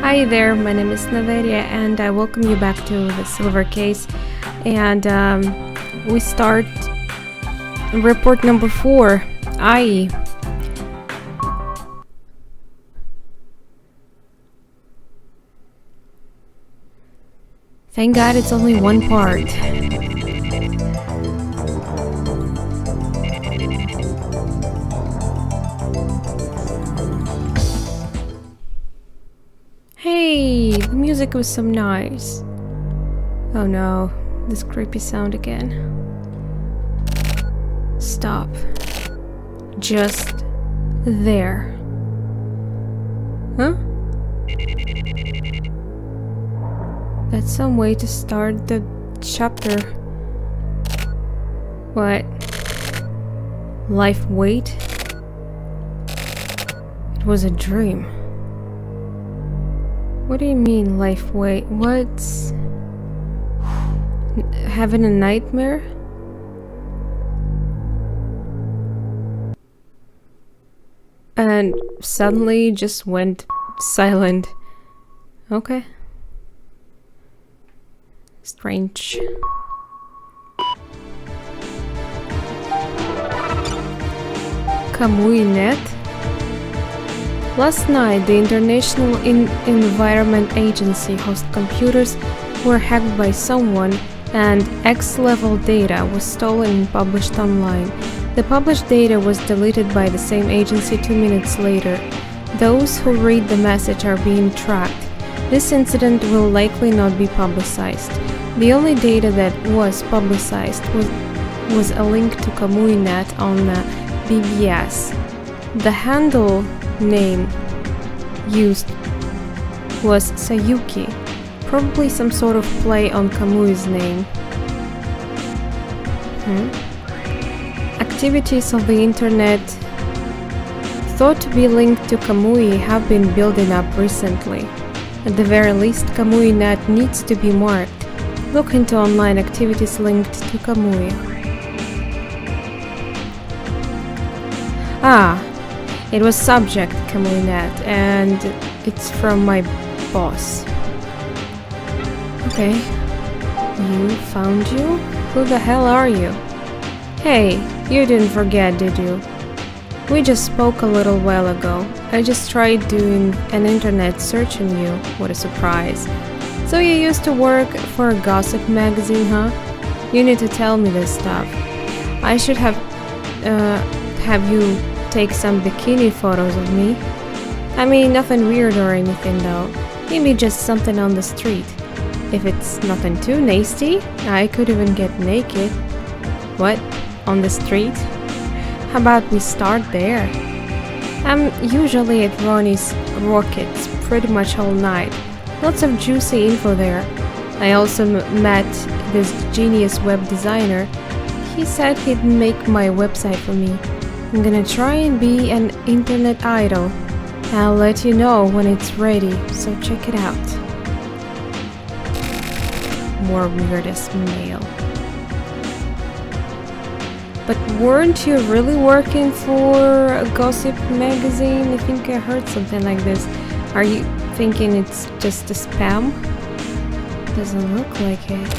Hi there, my name is Naveria and I welcome you back to the Silver Case. And we start report number 4, IE. Thank God it's only one part. Hey, the music was so nice. Oh no, this creepy sound again. Stop. Just there. Huh? That's some way to start the chapter. What? Life wait? It was a dream. What do you mean, life wait? What's... having a nightmare? And suddenly just went silent. Okay. Strange. Kamui.net. Last night, the International Environment Agency host computers were hacked by someone and X-level data was stolen and published online. The published data was deleted by the same agency 2 minutes later. Those who read the message are being tracked. This incident will likely not be publicized. The only data that was publicized was a link to Kamui.net on BBS. The handle name used was Sayuki, probably some sort of play on Kamui's name. Activities of the internet thought to be linked to Kamui have been building up recently. At the very least, Kamui.net needs to be marked. Look into online activities linked to Kamui. It was subject Kamui.net and it's from my boss. Okay. Found you? Who the hell are you? Hey, you didn't forget, did you? We just spoke a little while ago. I just tried doing an internet search on you. What a surprise. So you used to work for a gossip magazine, huh? You need to tell me this stuff. I should have you take some bikini photos of me. I mean, nothing weird or anything though. Maybe just something on the street. If it's nothing too nasty, I could even get naked. What? On the street? How about we start there? I'm usually at Ronnie's Rockets pretty much all night. Lots of juicy info there. I also met this genius web designer. He said he'd make my website for me. I'm gonna try and be an internet idol. I'll let you know when it's ready, so check it out. More weirdest mail. But weren't you really working for a gossip magazine? I think I heard something like this. Are you thinking it's just a spam? Doesn't look like it.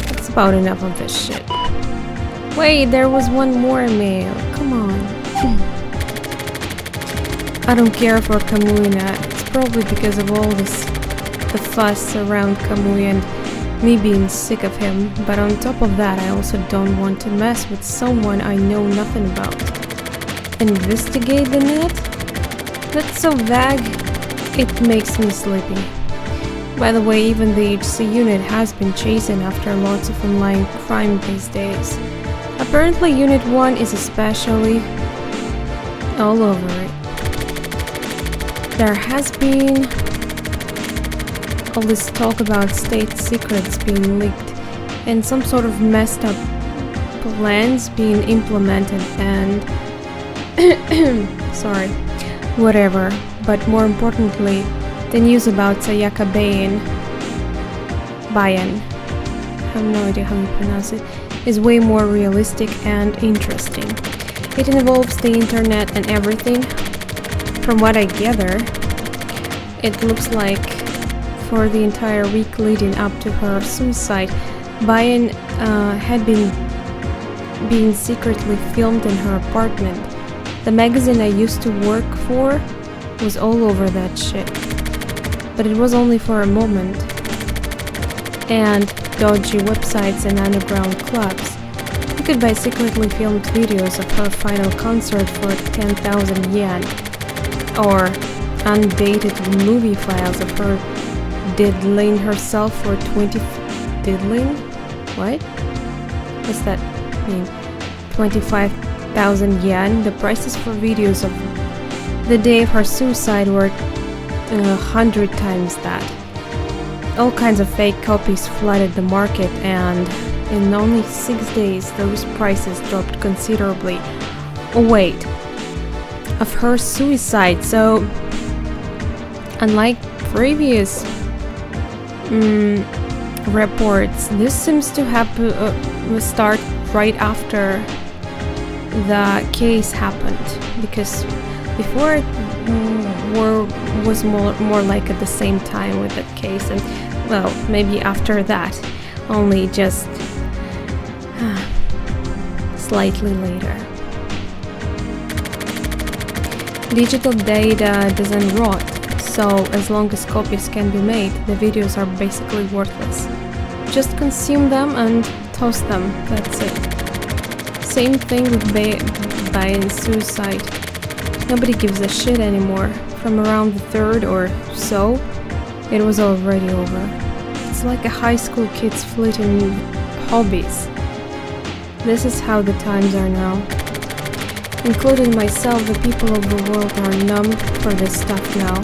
That's about enough of this shit. Wait, there was one more mail. Come on. I don't care for Kamui.net. It's probably because of all the fuss around Kamui and me being sick of him, but on top of that I also don't want to mess with someone I know nothing about. Investigate the net? That's so vague, it makes me sleepy. By the way, even the HC unit has been chasing after lots of online crime these days. Apparently Unit 1 is especially all over it. There has been all this talk about state secrets being leaked and some sort of messed up plans being implemented and sorry, whatever. But more importantly, the news about Sayaka Bayan, I have no idea how you pronounce it, is way more realistic and interesting. It involves the internet and everything. From what I gather, It looks like for the entire week leading up to her suicide, Bayan had been being secretly filmed in her apartment. The magazine I used to work for was all over that shit. But it was only for a moment. And dodgy websites and underground clubs. You could buy secretly filmed videos of her final concert for 10,000 yen. Or undated movie files of her diddling herself for 20... Diddling? What? What's that mean? 25,000 yen? The prices for videos of the day of her suicide were 100 times that. All kinds of fake copies flooded the market, and in only 6 days those prices dropped considerably. Oh wait, of her suicide. So unlike previous reports, this seems to happen start right after the case happened, because before it was more like at the same time with that case, and well, maybe after that, only just slightly later. Digital data doesn't rot, so as long as copies can be made, the videos are basically worthless. Just consume them and toss them, that's it. Same thing with Bayan's suicide. Nobody gives a shit anymore. From around the third or so, it was already over. It's like a high school kid's fleeting hobbies. This is how the times are now. Including myself, the people of the world are numb for this stuff now.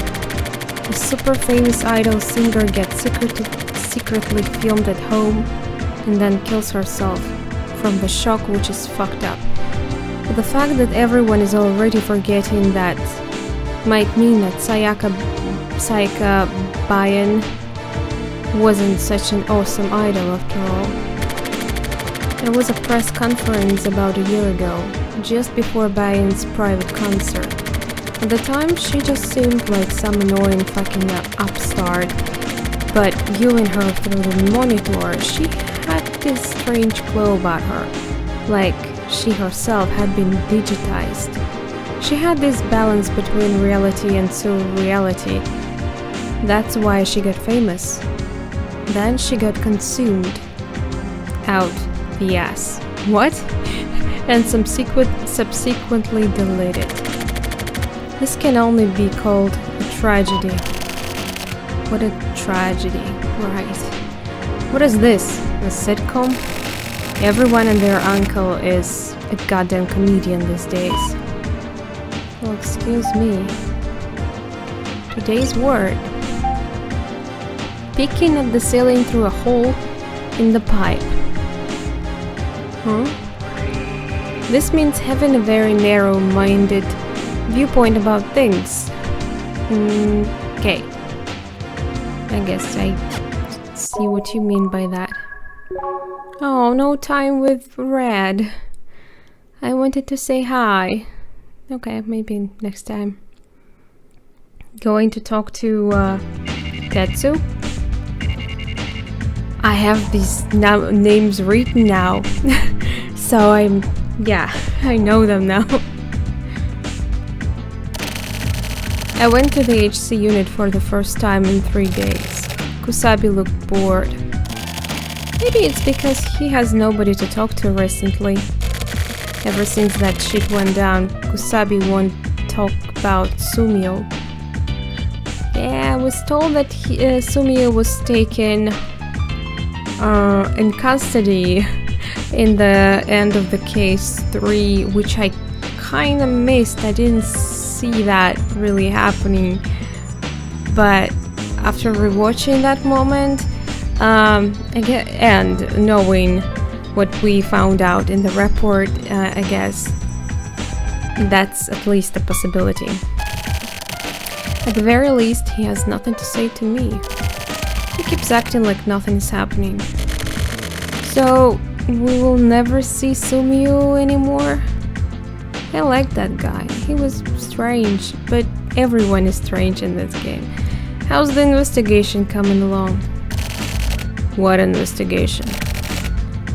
A super famous idol singer gets secretly filmed at home and then kills herself from the shock, which is fucked up. But the fact that everyone is already forgetting that might mean that Sayaka Bayan wasn't such an awesome idol after all. There was a press conference about a year ago, just before Bayan's private concert. At the time, she just seemed like some annoying fucking upstart, but viewing her through the monitor, she had this strange glow about her, like she herself had been digitized. She had this balance between reality and surreality. That's why she got famous. Then she got consumed. Out the ass. What? And subsequently deleted. This can only be called a tragedy. What a tragedy, right? What is this? A sitcom? Everyone and their uncle is a goddamn comedian these days. Well, excuse me. Today's word. Peeking at the ceiling through a hole in the pipe. Huh? This means having a very narrow-minded viewpoint about things. Okay. I guess I see what you mean by that. Oh, no time with Red. I wanted to say hi. Okay, maybe next time. Going to talk to Tetsu. I have these names written now. So I know them now. I went to the HC unit for the first time in 3 days. Kusabi looked bored. Maybe it's because he has nobody to talk to recently. Ever since that shit went down, Kusabi won't talk about Sumio. Yeah, I was told that Sumio was taken in custody in the end of the case 3, which I kinda missed. I didn't see that really happening, but after rewatching that moment and knowing what we found out in the report, I guess that's at least a possibility. At the very least, he has nothing to say to me. He keeps acting like nothing's happening. So we will never see Sumio anymore? I like that guy. He was strange, but everyone is strange in this game. How's the investigation coming along? What investigation?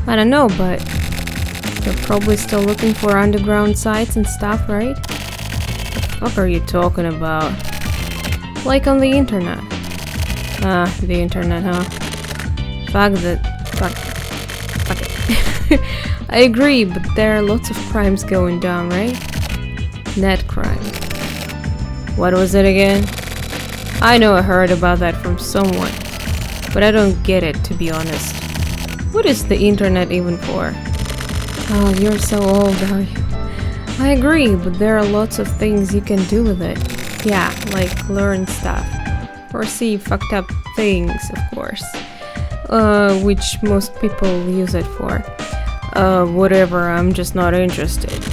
I don't know, but you're probably still looking for underground sites and stuff, right? What are you talking about? Like on the internet. The internet, huh? Fuck it. I agree, but there are lots of crimes going down, right? Net crime. What was it again? I know I heard about that from someone, but I don't get it, to be honest. What is the internet even for? Oh, you're so old, are you? I agree, but there are lots of things you can do with it. Yeah, like learn stuff. Or see fucked up things, of course. Which most people use it for. Whatever, I'm just not interested.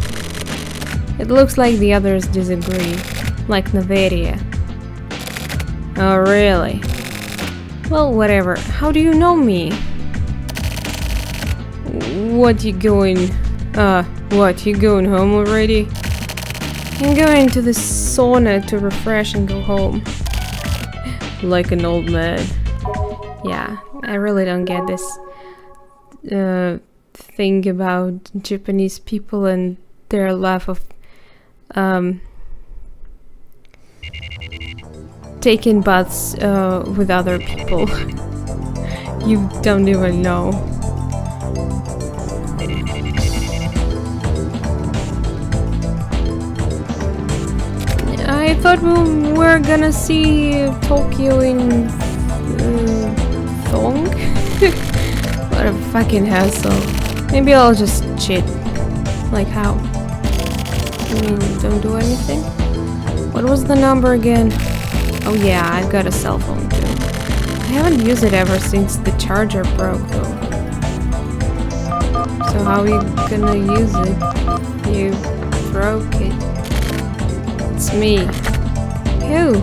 It looks like the others disagree. Like Naveria. Oh, really? Well, whatever. How do you know me? What, you going home already? I'm going to the sauna to refresh and go home. Like an old man. Yeah, I really don't get this thing about Japanese people and their love of taking baths with other people. You don't even know. I thought we were gonna see Tokyo in thong? What a fucking hassle. Maybe I'll just cheat. Like how? I mean, don't do anything? What was the number again? Oh yeah, I've got a cell phone too. I haven't used it ever since the charger broke though. So how are you gonna use it? You broke it. It's me. Who?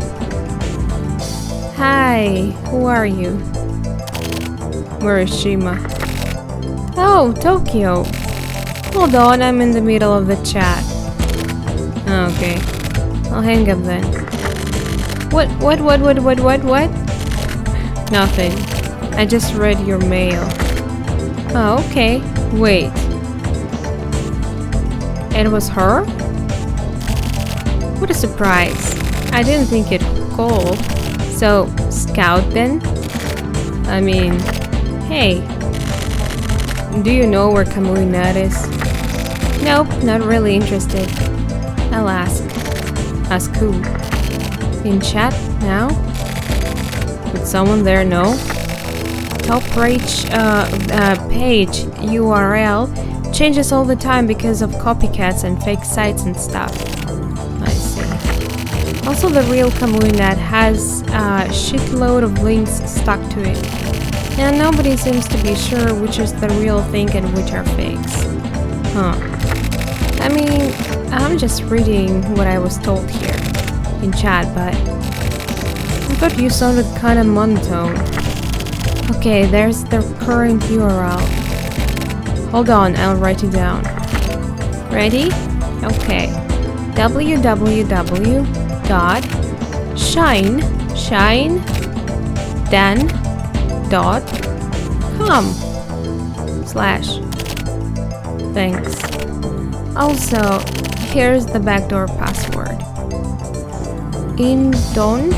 Hi, who are you? Where is Shima? Oh, Tokyo. Hold on, I'm in the middle of the chat. Okay, I'll hang up then. What? Nothing. I just read your mail. Oh, okay. Wait. It was her? What a surprise. I didn't think you'd call. So, Scout then? I mean, hey. Do you know where Kamui Nut is? Nope, not really interested. I'll ask. Ask who? In chat now? Would someone there know? Top page URL changes all the time because of copycats and fake sites and stuff. I see. Also, the real Kamuinat has a shitload of links stuck to it. And nobody seems to be sure which is the real thing and which are fakes. Huh. I mean, I'm just reading what I was told here in chat, but I thought you sounded kind of monotone. Okay, there's the current URL. Hold on, I'll write it down. Ready? Okay. www.shine-dan.com/ Thanks. Also, here's the backdoor password. Indon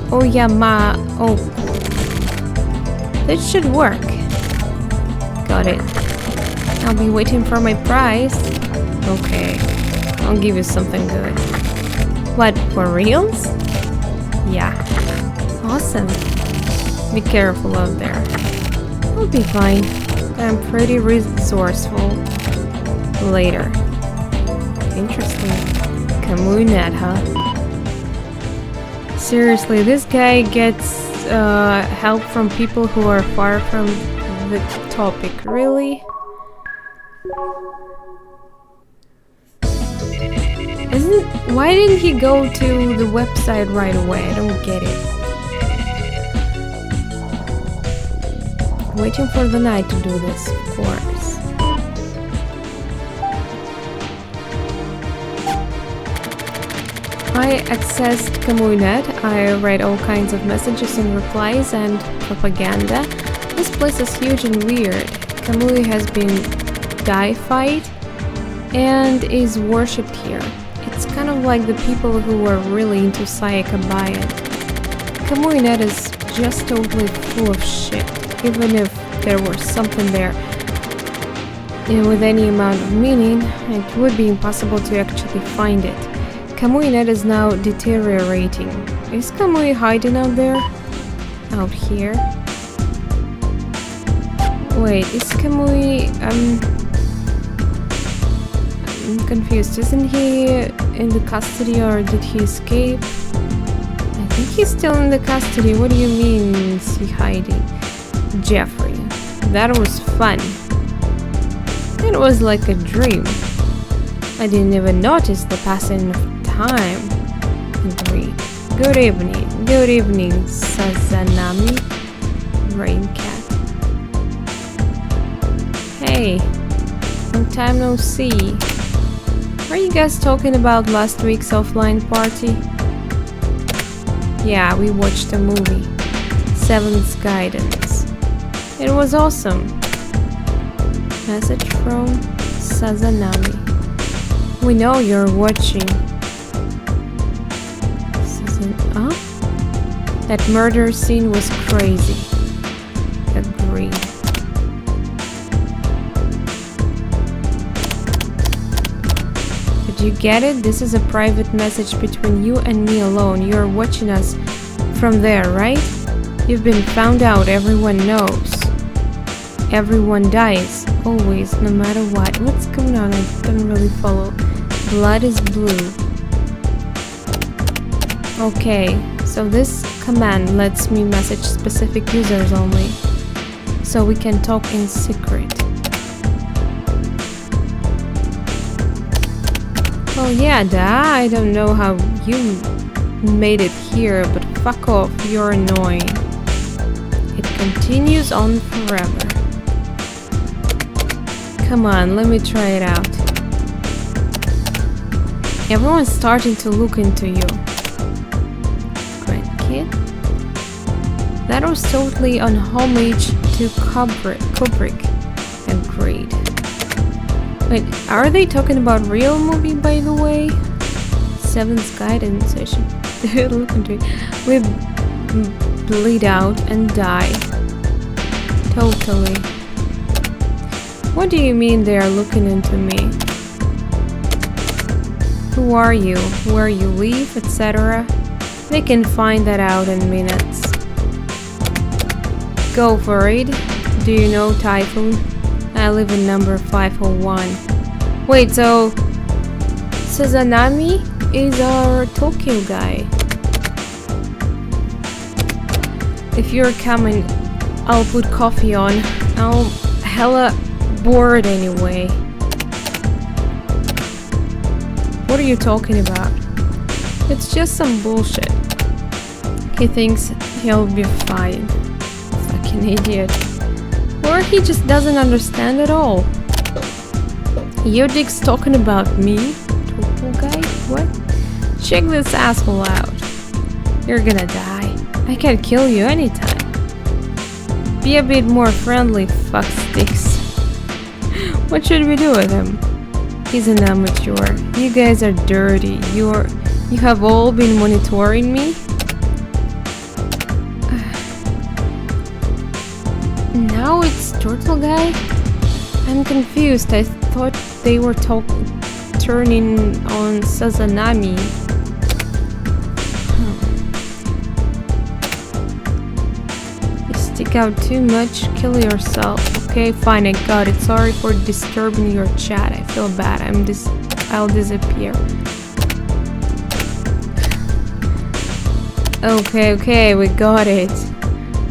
Oyamaoku. That should work. Got it. I'll be waiting for my prize. Okay, I'll give you something good. What, for reals? Yeah. Awesome. Be careful out there. I'll be fine. I'm pretty resourceful. Later. Interesting. Kamuinat, huh? Seriously, this guy gets help from people who are far from the topic. Really? Why didn't he go to the website right away? I don't get it. Waiting for the night to do this, of course. I accessed Kamui.net. I read all kinds of messages and replies and propaganda. This place is huge and weird. Kamui has been deified and is worshipped here. It's kind of like the people who were really into Sayakabayan. Kamui.net is just totally full of shit, even if there was something there with any amount of meaning, it would be impossible to actually find it. Kamui.net is now deteriorating. Is Kamui hiding out there? Out here? Wait, is Kamui... I'm confused. Isn't he in the custody or did he escape? I think he's still in the custody. What do you mean is he hiding? Jeffrey. That was fun. It was like a dream. I didn't even notice the passing of time. Agreed. Good evening, Sazanami. Rain Cat. Hey, long time no see. Were you guys talking about last week's offline party? Yeah, we watched a movie, Seventh Guidance. It was awesome. Message from Sazanami. We know you're watching. That murder scene was crazy. Agreed. Did you get it? This is a private message between you and me alone. You're watching us from there, right? You've been found out, everyone knows. Everyone dies, always, no matter what. What's going on? I don't really follow. Blood is blue. Okay, so this command lets me message specific users only, so we can talk in secret. Well, yeah, I don't know how you made it here, but fuck off, you're annoying. It continues on forever. Come on, let me try it out. Everyone's starting to look into you. Grandkid? That was totally on homage to Kubrick. Agreed. Wait, are they talking about real movie, by the way? Seventh Guidance, I should look into it. We bleed out and die. Totally. What do you mean they are looking into me? Who are you? Where you live, etc.? They can find that out in minutes. Go for it. Do you know Typhoon? I live in number 501. Wait, so Sazanami is our Tokyo guy. If you're coming, I'll put coffee on. I'm hella bored anyway. What are you talking about? It's just some bullshit. He thinks he'll be fine. Fucking idiot. Or he just doesn't understand at all. Your dick's talking about me? Total guy? What? Check this asshole out. You're gonna die. I can kill you anytime. Be a bit more friendly, fuck sticks. What should we do with him? He's an amateur. You guys are dirty. You have all been monitoring me? Now it's Turtle Guy? I'm confused. I thought they were turning on Sazanami. You stick out too much, kill yourself. Okay, fine, I got it. Sorry for disturbing your chat. I feel bad. I'll disappear. Okay, we got it.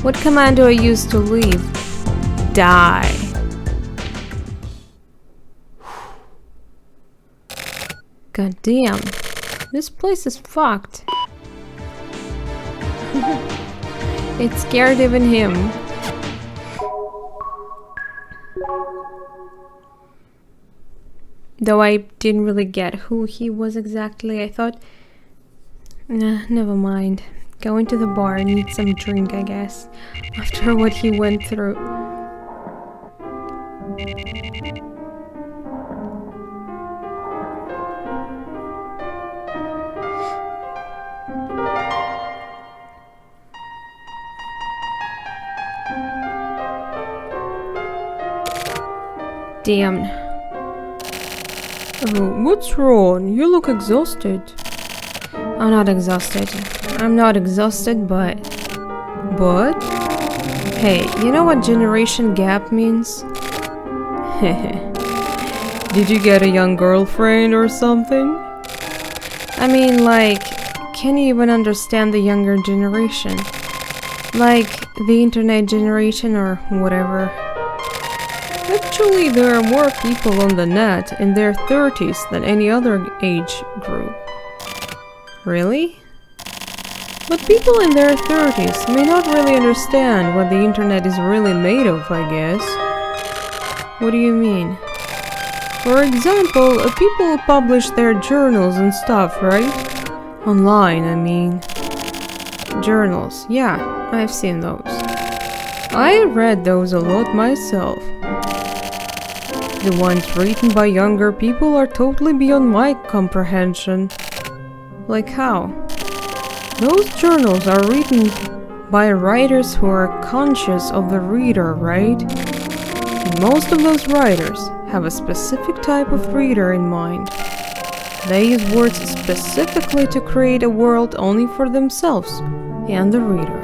What command do I use to leave? Die. God damn. This place is fucked. It scared even him. Though I didn't really get who he was exactly. I thought Nah, never mind. Going to the bar and need some drink, I guess. After what he went through. Damn. Oh, what's wrong? You look exhausted. I'm not exhausted. I'm not exhausted, but... But? Hey, you know what generation gap means? Did you get a young girlfriend or something? I mean, like, can you even understand the younger generation? Like, the internet generation or whatever. Actually, there are more people on the net in their 30s than any other age group. Really? But people in their 30s may not really understand what the internet is really made of, I guess. What do you mean? For example, people publish their journals and stuff, right? Online, I mean. Journals, yeah, I've seen those. I read those a lot myself. The ones written by younger people are totally beyond my comprehension. Like how? Those journals are written by writers who are conscious of the reader, right? And most of those writers have a specific type of reader in mind. They use words specifically to create a world only for themselves and the reader.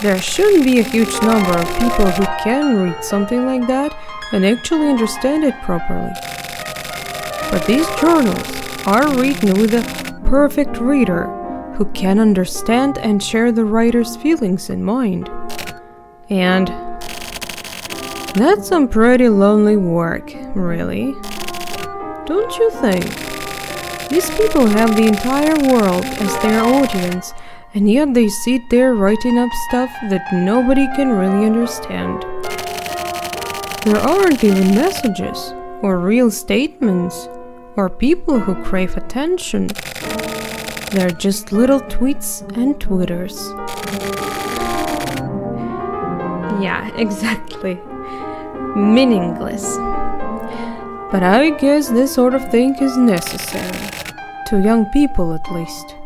There shouldn't be a huge number of people who can read something like that and actually understand it properly. But these journals are written with a perfect reader who can understand and share the writer's feelings in mind. And that's some pretty lonely work, really. Don't you think? These people have the entire world as their audience, and yet they sit there writing up stuff that nobody can really understand. There aren't even messages, or real statements, or people who crave attention. They're just little tweets and twitters. Yeah, exactly. Meaningless. But I guess this sort of thing is necessary. To young people, at least.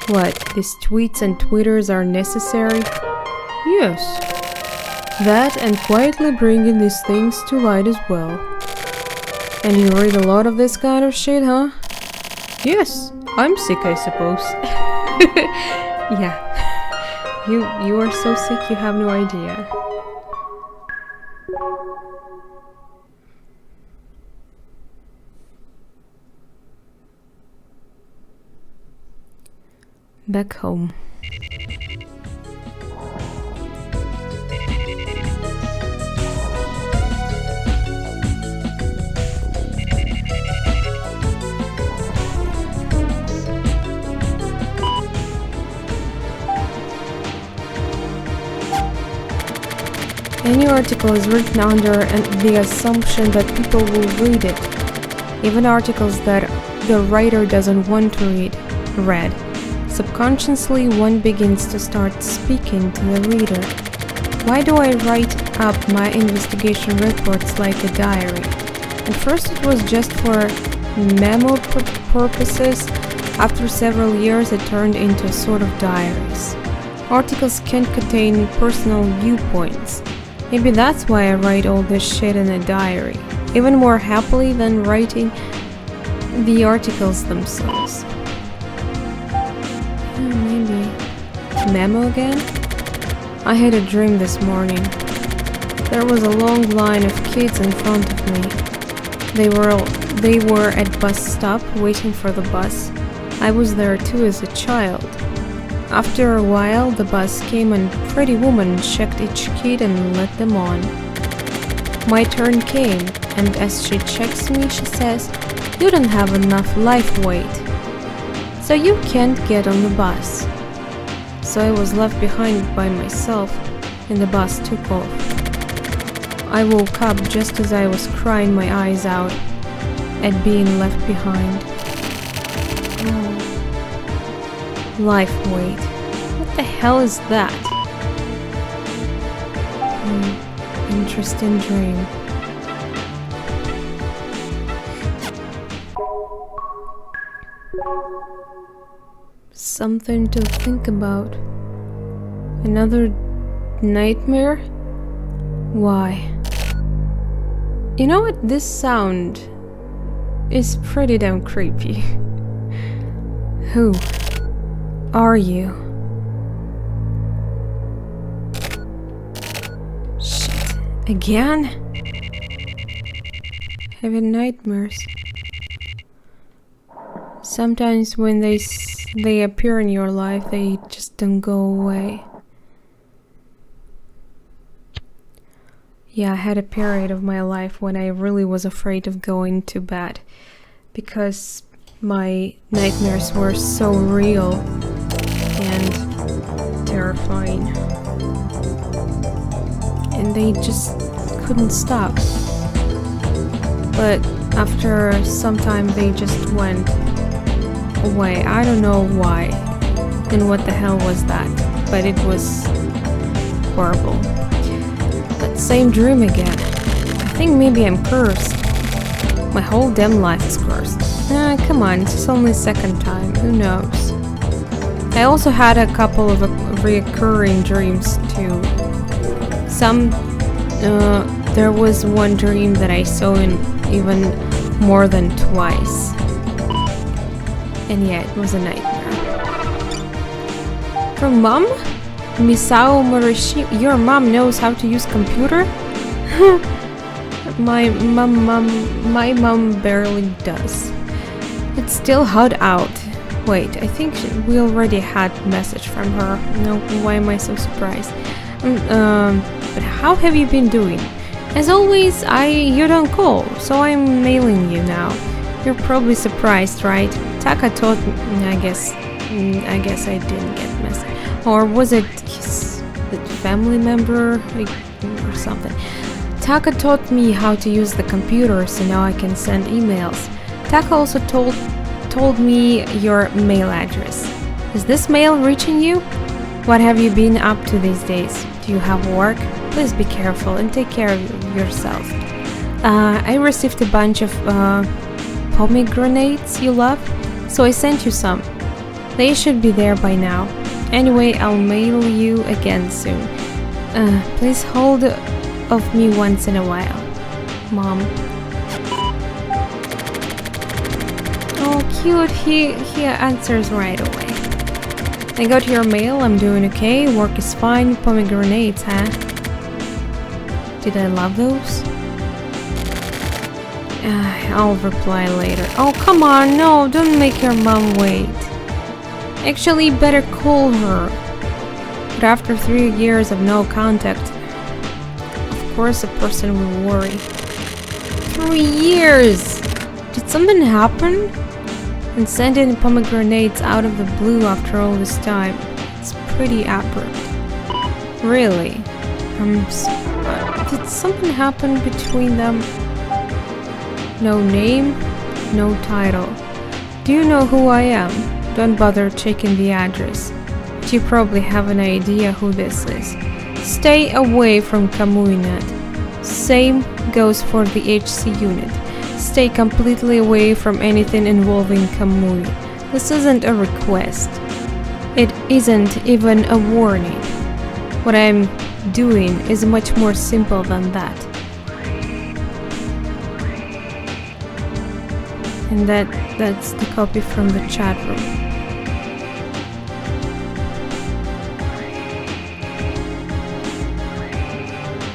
What, these tweets and twitters are necessary? Yes. That and quietly bringing these things to light as well. And you read a lot of this kind of shit, huh? Yes, I'm sick, I suppose. Yeah. You are so sick you have no idea. Back home. Any article is written under the assumption that people will read it. Even articles that the writer doesn't want to read. Subconsciously, one begins to start speaking to the reader. Why do I write up my investigation reports like a diary? At first it was just for memo purposes. After several years it turned into a sort of diaries. Articles can contain personal viewpoints. Maybe that's why I write all this shit in a diary, even more happily than writing the articles themselves. Maybe. Memo again? I had a dream this morning. There was a long line of kids in front of me. They were at bus stop waiting for the bus. I was there too as a child. After a while, the bus came and a pretty woman checked each kid and let them on. My turn came, and as she checks me, she says, "You don't have enough life weight, so you can't get on the bus." So I was left behind by myself, and the bus took off. I woke up just as I was crying my eyes out. at being left behind. Oh. Life weight. What the hell is that? Interesting dream. Something to think about. Another nightmare? Why? You know what? This sound is pretty damn creepy. Who are you? Shit. Again? Having nightmares. Sometimes when they appear in your life, they just don't go away. Yeah, I had a period of my life when I really was afraid of going to bed because my nightmares were so real and terrifying. And they just couldn't stop. But after some time they just went away. I don't know why and what the hell was that, but it was horrible. That same dream again. I think maybe I'm cursed. My whole damn life is cursed. Come on, it's only second time, who knows. I also had a couple of reoccurring dreams too. There was one dream that I saw in even more than twice. And yeah, it was a nightmare. From mom? Misao Morishi, your mom knows how to use computer? My mom barely does. It's still hot out. Wait, I think we already had message from her. No, why am I so surprised? But how have you been doing? As always, you don't call, so I'm mailing you now. You're probably surprised, right? Taka told me. I guess I didn't get message. Or was it his family member or something? Taka taught me how to use the computer, so now I can send emails. Taka also told me your mail address. Is this mail reaching you? What have you been up to these days? Do you have work? Please be careful and take care of yourself. I received a bunch of pomegranates you love, so I sent you some. They should be there by now. Anyway, I'll mail you again soon. Please hold of me once in a while. Mom. Oh, cute. He answers right away. I got your mail. I'm doing okay. Work is fine. Pomegranates, huh? Did I love those? I'll reply later. Oh, come on. No, don't make your mom wait. Actually, better call her. But after 3 years of no contact, of course a person will worry. 3 years! Did something happen? And sending pomegranates out of the blue after all this time, it's pretty abrupt. Really? Did something happen between them? No name, no title. Do you know who I am? Don't bother checking the address. But you probably have an idea who this is. Stay away from Kamuinet. Same goes for the HC unit. Stay completely away from anything involving Kamui. This isn't a request. It isn't even a warning. What I'm doing is much more simple than that. And that's the copy from the chat room.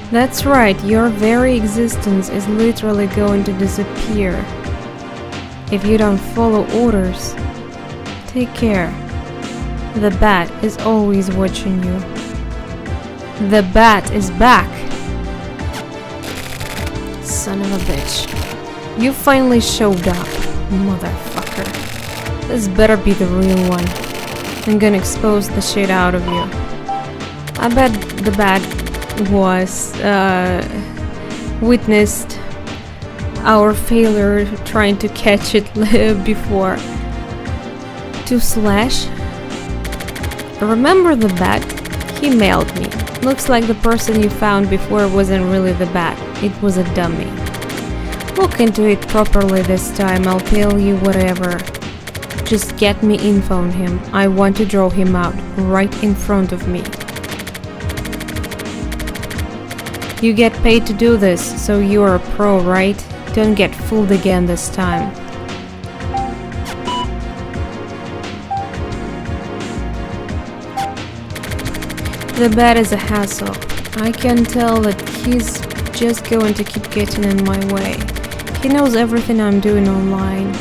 That's right, your very existence is literally going to disappear if you don't follow orders. Take care. The bat is always watching you. The bat is back! Son of a bitch. You finally showed up, motherfucker. This better be the real one. I'm gonna expose the shit out of you. I bet the bat was witnessed our failure trying to catch it before. To Slash. Remember the bat? He mailed me. Looks like the person you found before wasn't really the bat. It was a dummy. Look into it properly this time. I'll pay you whatever. Just get me info on him. I want to draw him out right in front of me. You get paid to do this, so you're a pro, right? Don't get fooled again this time. The bat is a hassle. I can tell that he's just going to keep getting in my way. He knows everything I'm doing online.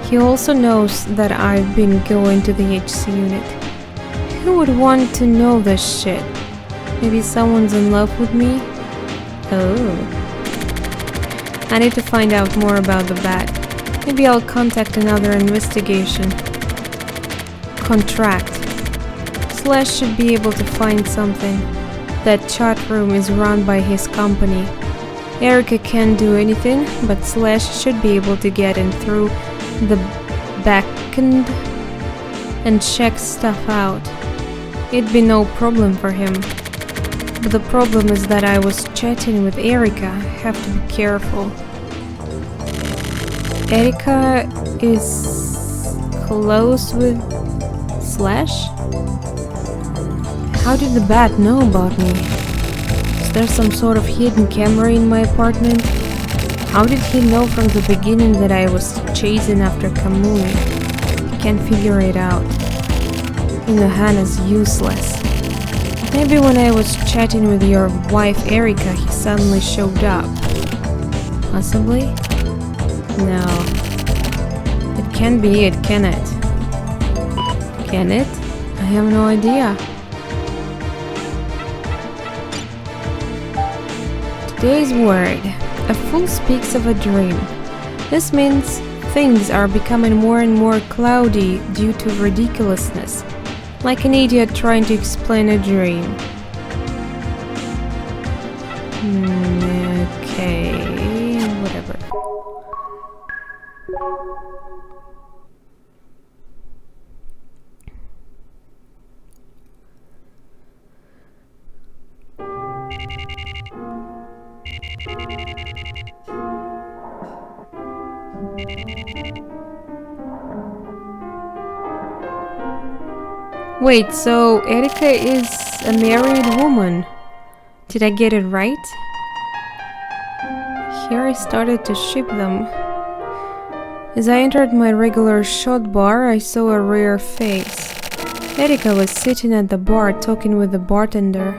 He also knows that I've been going to the HC unit. Who would want to know this shit? Maybe someone's in love with me? Oh. I need to find out more about the bat. Maybe I'll contact another investigation. Contract. Slash should be able to find something. That chat room is run by his company. Erica can't do anything, but Slash should be able to get in through the backend and check stuff out. It'd be no problem for him. But the problem is that I was chatting with Erica. I have to be careful. Erica is close with Slash? How did the bat know about me? Is there some sort of hidden camera in my apartment? How did he know from the beginning that I was chasing after Kamui? I can't figure it out. Hana's useless. Maybe when I was chatting with your wife Erica, he suddenly showed up. Possibly? No. It can't be it, can it? Can it? I have no idea. Today's word. A fool speaks of a dream. This means things are becoming more and more cloudy due to ridiculousness. Like an idiot trying to explain a dream. Okay, whatever. Wait, so Erica is a married woman. Did I get it right? Here I started to ship them. As I entered my regular shot bar, I saw a rare face. Erica was sitting at the bar talking with the bartender.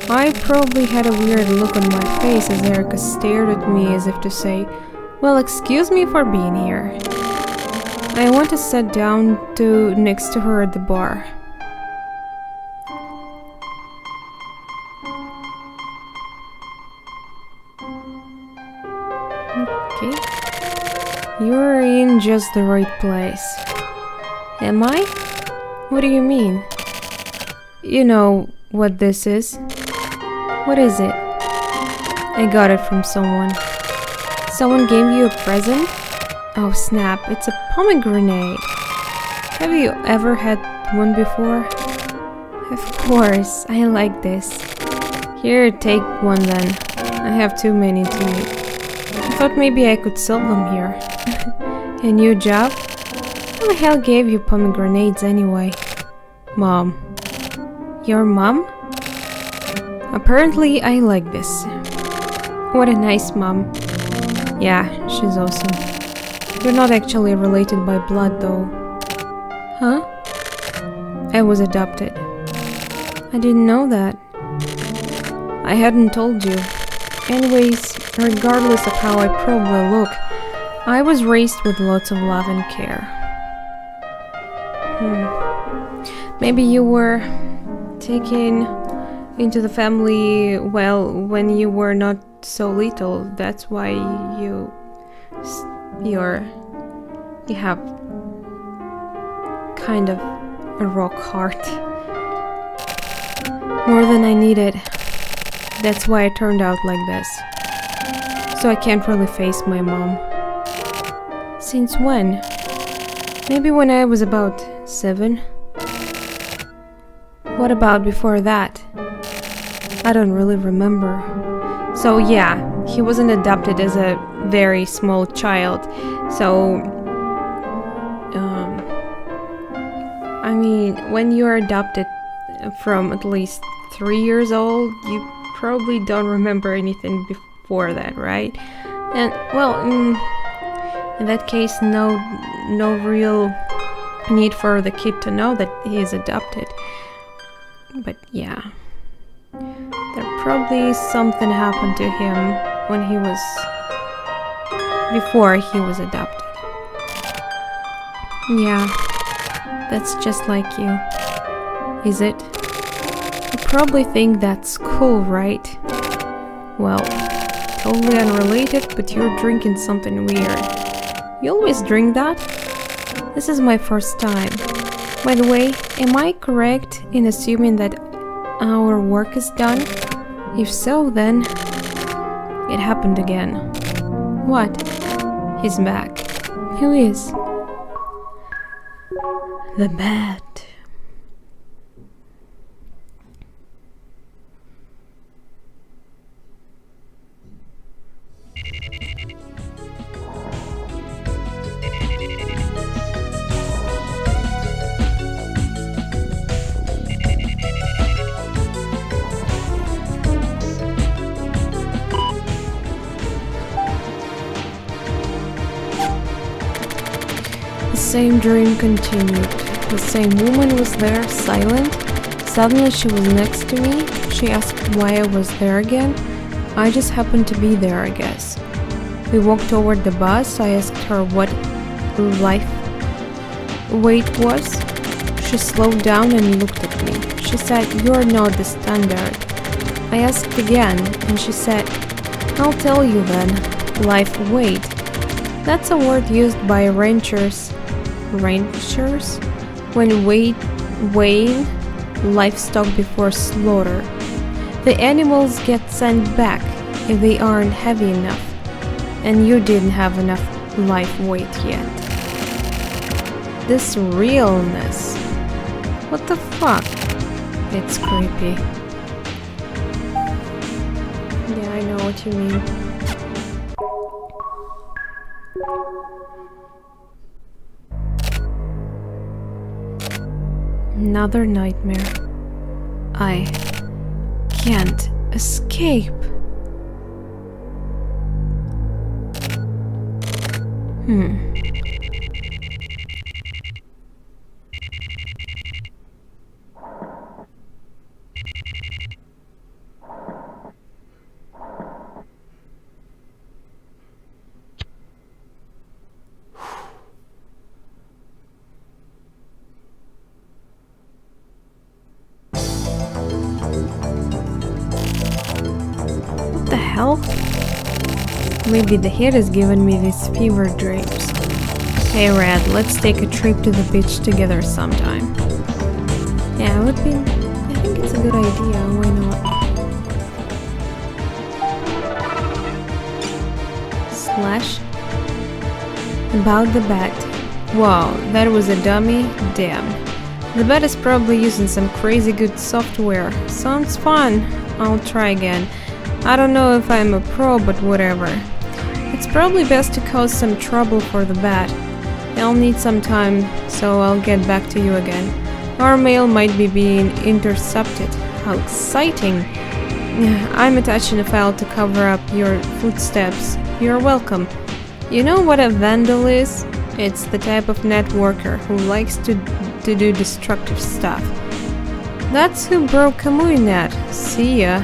I probably had a weird look on my face as Erica stared at me as if to say, "Well, excuse me for being here." I went to sit down next to her at the bar. Okay. You're in just the right place. Am I? What do you mean? You know what this is? What is it? I got it from someone. Someone gave you a present? Oh snap, it's a pomegranate. Have you ever had one before? Of course, I like this. Here, take one then. I have too many to eat. I thought maybe I could sell them here. A new job? Who the hell gave you pomegranates anyway? Mom. Your mom? Apparently I like this. What a nice mom. Yeah, she's awesome. You're not actually related by blood though. Huh? I was adopted. I didn't know that. I hadn't told you. Anyways, regardless of how I probably look, I was raised with lots of love and care. Maybe you were taken into the family, well, when you were not so little. That's why you have kind of a rock heart. More than I needed. That's why it turned out like this. so I can't really face my mom. Since when? Maybe when I was about 7. What about before that? I don't really remember. So yeah, he wasn't adopted as a very small child. So, I mean, when you're adopted from at least 3 years old, you probably don't remember anything before that, right? And well, in that case, no real need for the kid to know that he is adopted. But yeah, there probably something happened to him when he was before he was adopted. Yeah, that's just like you. Is it? You probably think that's cool, right? Well, totally unrelated, but you're drinking something weird. You always drink that? This is my first time. By the way, am I correct in assuming that our work is done? If so, then it happened again. What? He's back. Who is? The bat. The same dream continued. The same woman was there, silent. Suddenly she was next to me. She asked why I was there again. I just happened to be there, I guess. We walked toward the bus. I asked her what life weight was. She slowed down and looked at me. She said, "You're not the standard." I asked again, and she said, "I'll tell you then. Life weight. That's a word used by ranchers when weighing livestock before slaughter. The animals get sent back if they aren't heavy enough, and you didn't have enough life weight yet." This realness. What the fuck? It's creepy. Yeah, I know what you mean. Another nightmare. I can't escape. What the hell? Maybe the heat has given me these fever dreams. Hey Red, let's take a trip to the beach together sometime. Yeah, I think it's a good idea, why not? Slash. About the bat. Wow, that was a dummy? Damn. The bat is probably using some crazy good software. Sounds fun. I'll try again. I don't know if I'm a pro, but whatever. It's probably best to cause some trouble for the bat. I'll need some time, so I'll get back to you again. Our mail might be being intercepted. How exciting! I'm attaching a file to cover up your footsteps. You're welcome. You know what a vandal is? It's the type of networker who likes to do destructive stuff. That's who broke KamuiNet. See ya.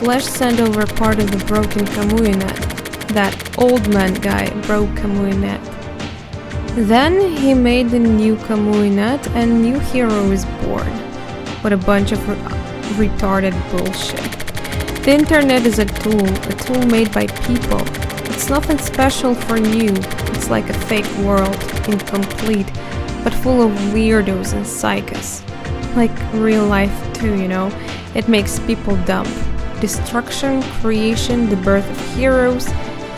Slash sent over part of the broken KamuiNet. That old man guy broke KamuiNet. Then he made the new KamuiNet and new hero is born. What a bunch of retarded bullshit. The internet is a tool made by people. It's nothing special for new. It's like a fake world, incomplete. but full of weirdos and psychos. Like real life too, you know? It makes people dumb. Destruction, creation, the birth of heroes.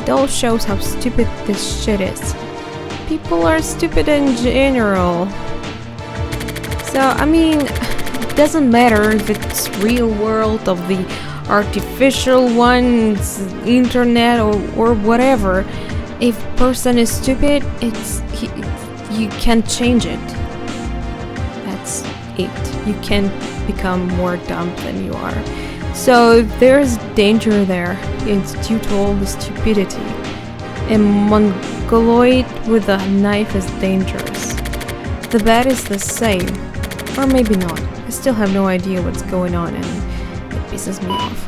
It all shows how stupid this shit is. People are stupid in general. So, I mean, it doesn't matter if it's real world of the artificial ones, internet or whatever. If person is stupid, you can't change it. That's it. You can't become more dumb than you are. So if there's danger there, it's due to all the stupidity. A mongoloid with a knife is dangerous. The bat is the same. Or maybe not. I still have no idea what's going on and it pisses me off.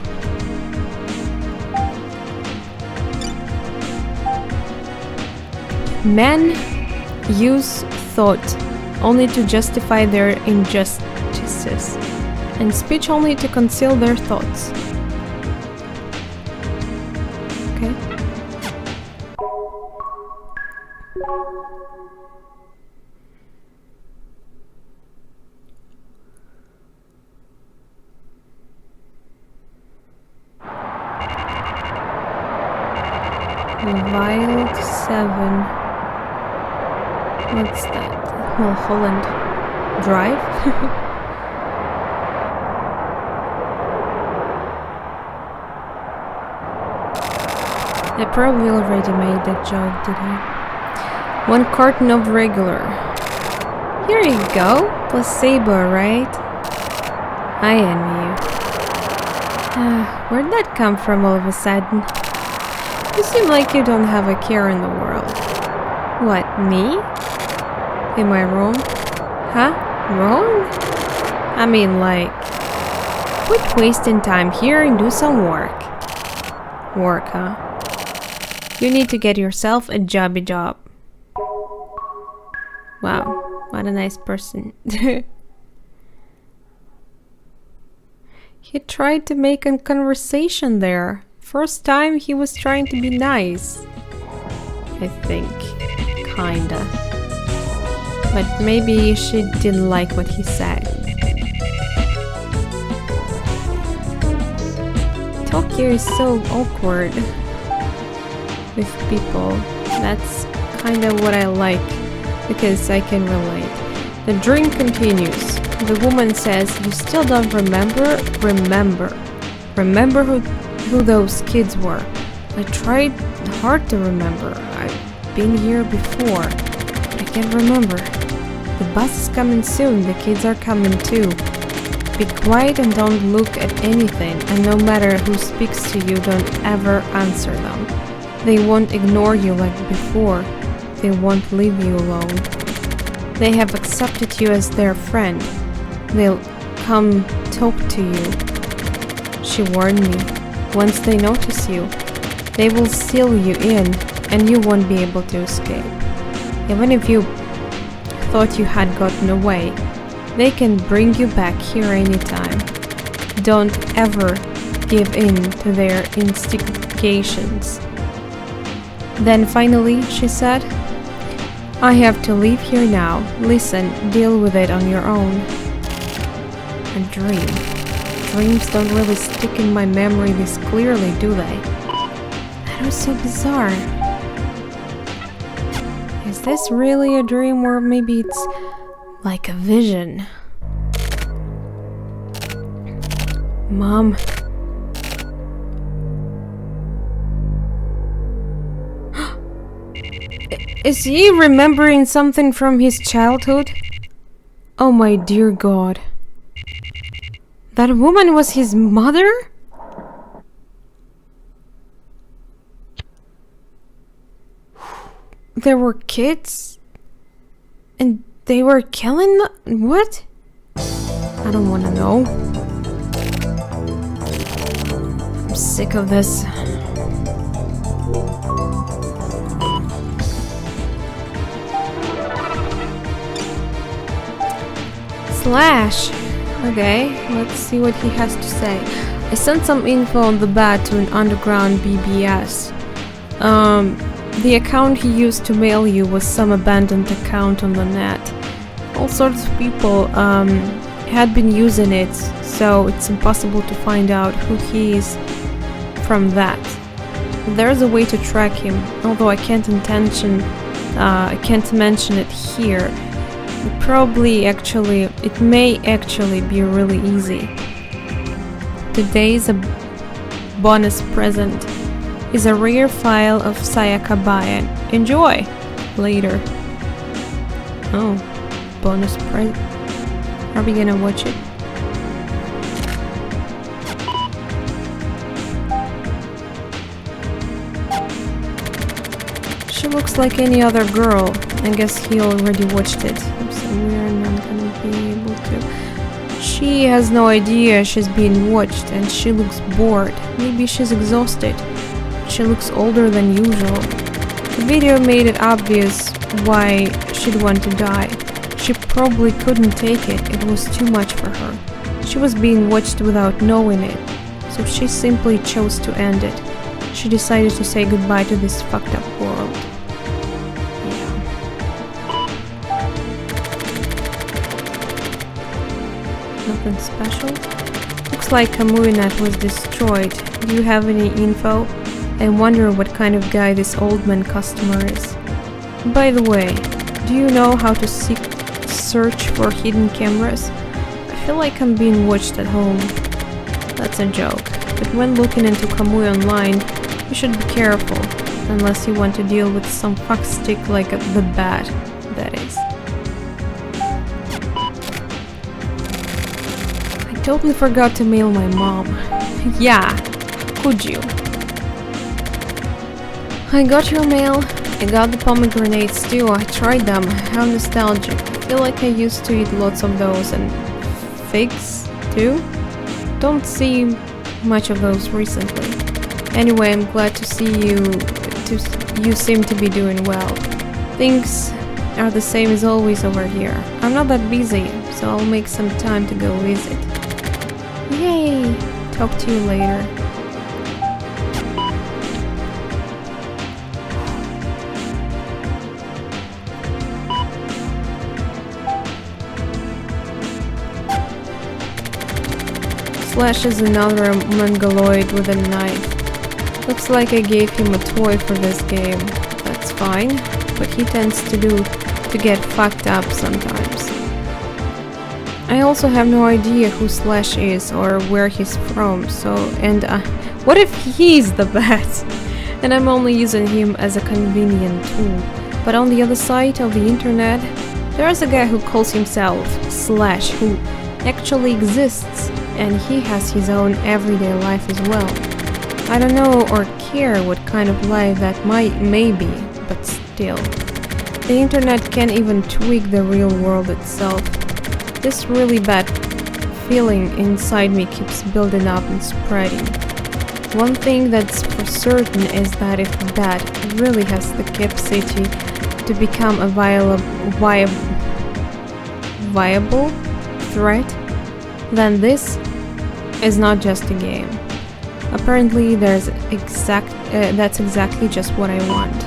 Men use thought only to justify their injustices, and speech only to conceal their thoughts. Okay? Wild 7. What's that? Mulholland Drive? I probably already made that joke, did I? 1 carton of regular. Here you go. Placebo, right? I envy you. Where'd that come from all of a sudden? You seem like you don't have a care in the world. What, me? Am I wrong? Huh? Wrong? I mean, like, quit wasting time here and do some work. Work, huh? You need to get yourself a jobby job. Wow, what a nice person. He tried to make a conversation there. First time he was trying to be nice. I think. Kinda. But maybe she didn't like what he said. Tokyo is so awkward with people. That's kind of what I like, because I can relate. The dream continues. The woman says, "You still don't remember? Remember who those kids were. I tried hard to remember. I've been here before. I can't remember. The bus is coming soon. The kids are coming too. Be quiet and don't look at anything, and no matter who speaks to you, don't ever answer them. They won't ignore you like before. They won't leave you alone. They have accepted you as their friend. They'll come talk to you." She warned me. Once they notice you, they will seal you in, and you won't be able to escape. Even if you thought you had gotten away, they can bring you back here anytime. Don't ever give in to their instigations. Then finally, she said, "I have to leave here now. Listen, deal with it on your own." A dream. Dreams don't really stick in my memory this clearly, do they? That was so bizarre. Is this really a dream, or maybe it's like a vision? Mom. Is he remembering something from his childhood? Oh my dear God. That woman was his mother? There were kids? And they were killing them? What? I don't want to know. I'm sick of this. Slash. Okay, let's see what he has to say. I sent some info on the bat to an underground BBS. The account he used to mail you was some abandoned account on the net. All sorts of people had been using it, so it's impossible to find out who he is from that. There's a way to track him, although I can't mention it here. It may actually be really easy. Today's bonus present is a rare file of Sayaka Bayan. Enjoy! Later. Oh, bonus present. Are we gonna watch it? She looks like any other girl. I guess he already watched it. So we're not gonna be able to. She has no idea she's being watched and she looks bored. Maybe she's exhausted. She looks older than usual. The video made it obvious why she'd want to die. She probably couldn't take it. It was too much for her. She was being watched without knowing it. So she simply chose to end it. She decided to say goodbye to this fucked up world. Nothing special. Looks like Kamui-net was destroyed. Do you have any info? I wonder what kind of guy this old man customer is. By the way, do you know how to search for hidden cameras? I feel like I'm being watched at home. That's a joke. But when looking into Kamui online, you should be careful. Unless you want to deal with some fuckstick like the Bat, that is. I totally forgot to mail my mom. Yeah, could you? I got your mail. I got the pomegranates too. I tried them. How nostalgic. I feel like I used to eat lots of those, and figs too? Don't see much of those recently. Anyway, I'm glad to see you. You seem to be doing well. Things are the same as always over here. I'm not that busy, so I'll make some time to go visit. Yay! Talk to you later. Slash is another mongoloid with a knife. Looks like I gave him a toy for this game. That's fine, but he tends to get fucked up sometimes. I also have no idea who Slash is or where he's from, what if he's the Bat? And I'm only using him as a convenient tool. But on the other side of the internet, there's a guy who calls himself Slash, who actually exists, and he has his own everyday life as well. I don't know or care what kind of life that may be, but still. The internet can't even tweak the real world itself. This really bad feeling inside me keeps building up and spreading. One thing that's for certain is that if Bat really has the capacity to become a viable threat, then this is not just a game. Apparently, that's exactly just what I want.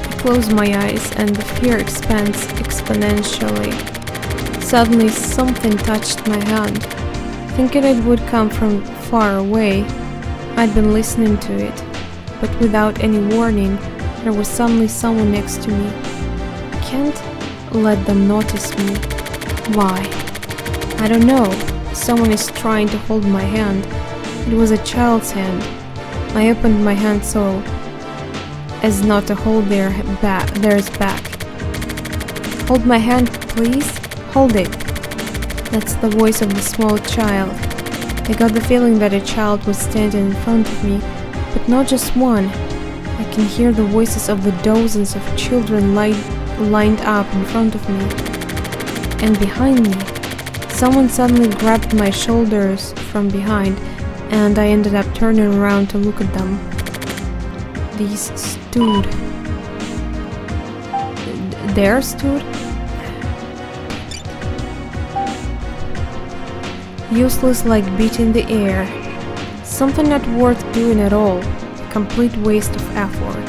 I close my eyes and the fear expands exponentially. Suddenly, something touched my hand. Thinking it would come from far away, I'd been listening to it, but without any warning, there was suddenly someone next to me. Can't let them notice me. Why? I don't know. Someone is trying to hold my hand. It was a child's hand. I opened my hand so as not to hold theirs back. Hold my hand, please. Hold it. That's the voice of the small child. I got the feeling that a child was standing in front of me, but not just one. I can hear the voices of the dozens of children lined up in front of me. And behind me, someone suddenly grabbed my shoulders from behind, and I ended up turning around to look at them. These stood. There stood? Useless like beating the air. Something not worth doing at all. A complete waste of effort.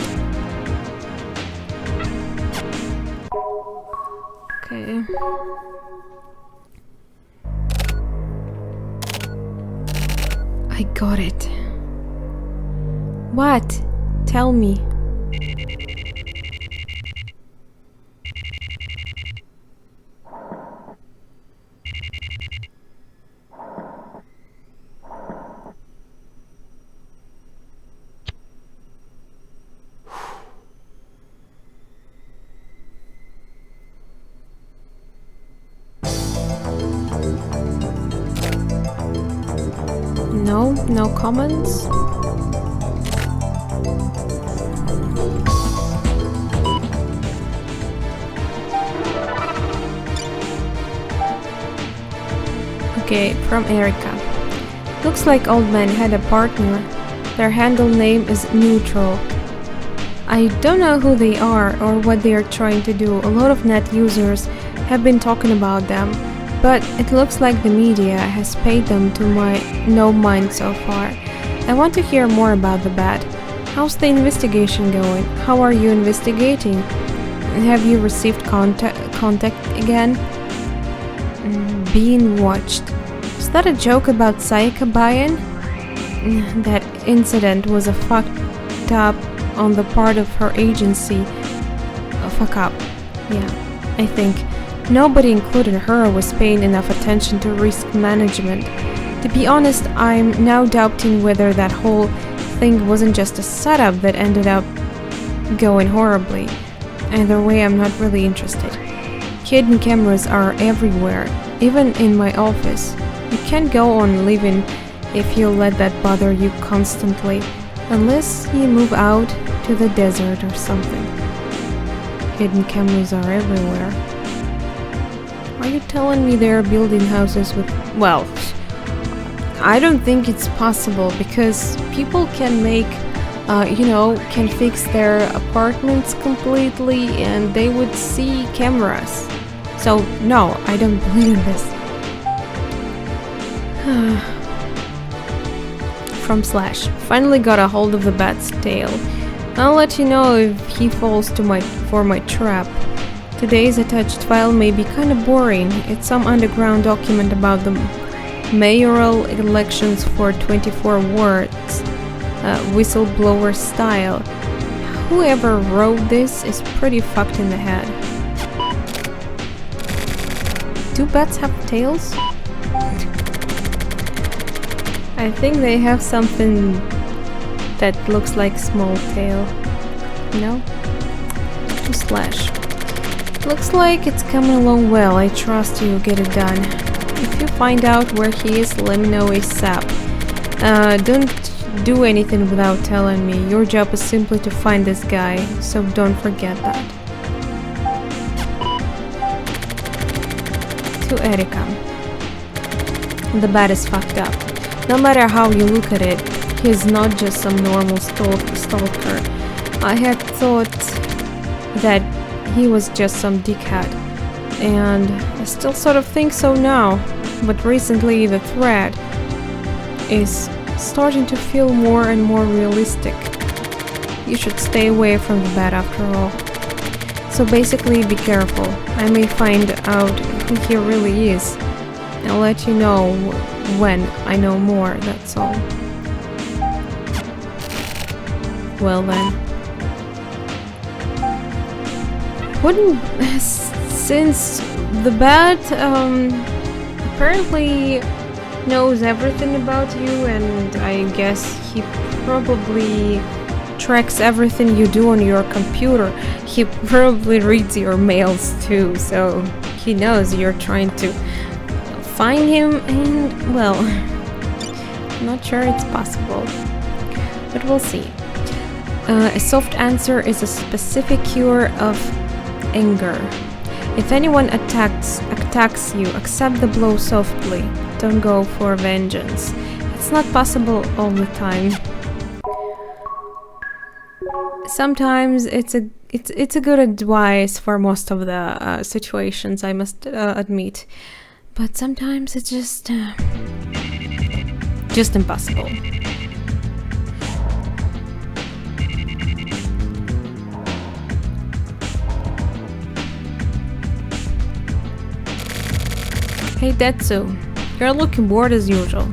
I got it. What? Tell me. No comments? Okay, from Erica. Looks like old man had a partner. Their handle name is Neutral. I don't know who they are or what they are trying to do. A lot of net users have been talking about them, but it looks like the media has paid them to no mind so far. I want to hear more about the bat. How's the investigation going? How are you investigating? Have you received contact again? Being watched. Is that a joke about Sayaka Bayan? That incident was a fucked up on the part of her agency. A fuck up. Yeah, I think. Nobody, including her, was paying enough attention to risk management. To be honest, I'm now doubting whether that whole thing wasn't just a setup that ended up going horribly. Either way, I'm not really interested. Hidden cameras are everywhere, even in my office. You can't go on living if you let that bother you constantly, unless you move out to the desert or something. Hidden cameras are everywhere. Are you telling me they're building houses with... Well, I don't think it's possible because people can make, can fix their apartments completely and they would see cameras. So, no, I don't believe in this. From Slash. Finally got a hold of the bat's tail. I'll let you know if he falls for my trap. Today's attached file may be kinda boring. It's some underground document about the mayoral elections for 24 wards, whistleblower style. Whoever wrote this is pretty fucked in the head. Do bats have tails? I think they have something that looks like small tail. No? To Slash. Looks like it's coming along well. I trust you'll get it done. If you find out where he is, let me know ASAP. Don't do anything without telling me. Your job is simply to find this guy, so don't forget that. To Erika. The bat is fucked up. No matter how you look at it, he's not just some normal stalker. I had thought that he was just some dickhead, and I still sort of think so now, but recently the threat is starting to feel more and more realistic. You should stay away from the bat after all. So basically, be careful. I may find out who he really is. I'll let you know when I know more, that's all. Well then. Since the bat apparently knows everything about you, and I guess he probably tracks everything you do on your computer. He probably reads your mails too, so he knows you're trying to find him, and well, I'm not sure it's possible, but we'll see. A soft answer is a specific cure of anger. If anyone attacks you, accept the blow softly. Don't go for vengeance. It's not possible all the time. Sometimes it's a good advice for most of the situations, I must admit. But sometimes it's just impossible. Hey Tetsu, you're looking bored as usual.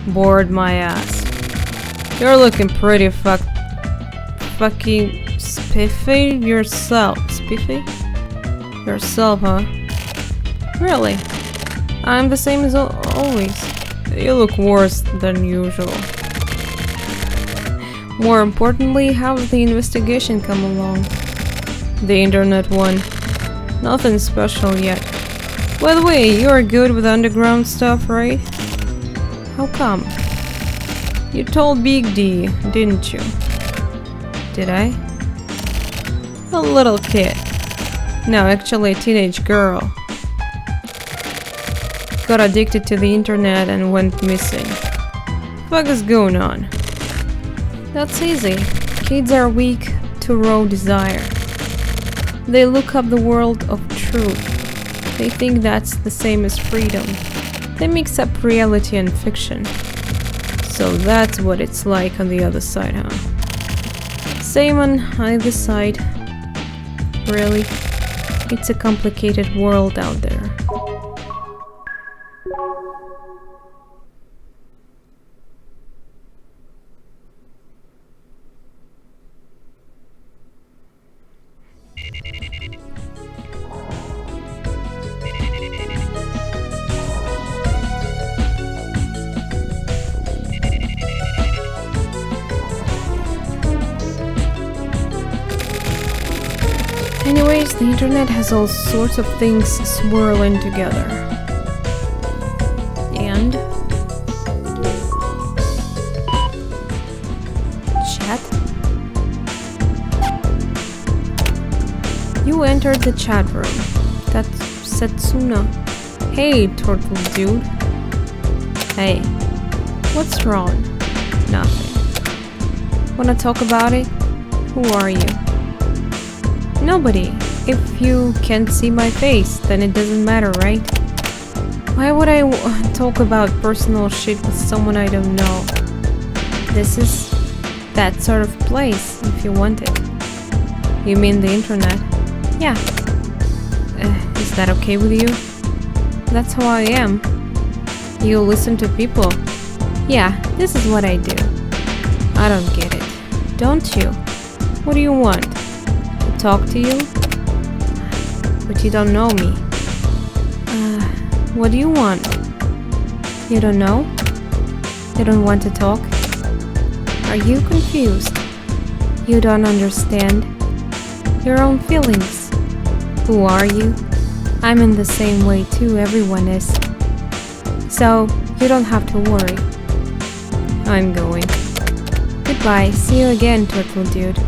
Bored my ass. You're looking pretty fucking spiffy yourself. Spiffy? Yourself, huh? Really? I'm the same as always. You look worse than usual. More importantly, how's the investigation come along? The internet one. Nothing special yet. By the way, you're good with underground stuff, right? How come? You told Big D, didn't you? Did I? A little kid. No, actually a teenage girl. Got addicted to the internet and went missing. What is going on? That's easy. Kids are weak to raw desire. They look up the world of truth. They think that's the same as freedom. They mix up reality and fiction. So that's what it's like on the other side, huh? Same on either side. Really, it's a complicated world out there. Anyways, the internet has all sorts of things swirling together. And chat. You entered the chat room. That's Setsuna. Hey, turtle dude. Hey, what's wrong? Nothing. Wanna talk about it? Who are you? Nobody. If you can't see my face, then it doesn't matter, right? Why would I talk about personal shit with someone I don't know? This is that sort of place, if you want it. You mean the internet? Yeah. Is that okay with you? That's how I am. You listen to people? Yeah, this is what I do. I don't get it. Don't you? What do you want? Talk to you, but you don't know me. What do you want? You don't know? You don't want to talk? Are you confused? You don't understand your own feelings? Who are you? I'm in the same way too, everyone is. So, you don't have to worry. I'm going. Goodbye, see you again, turtle dude.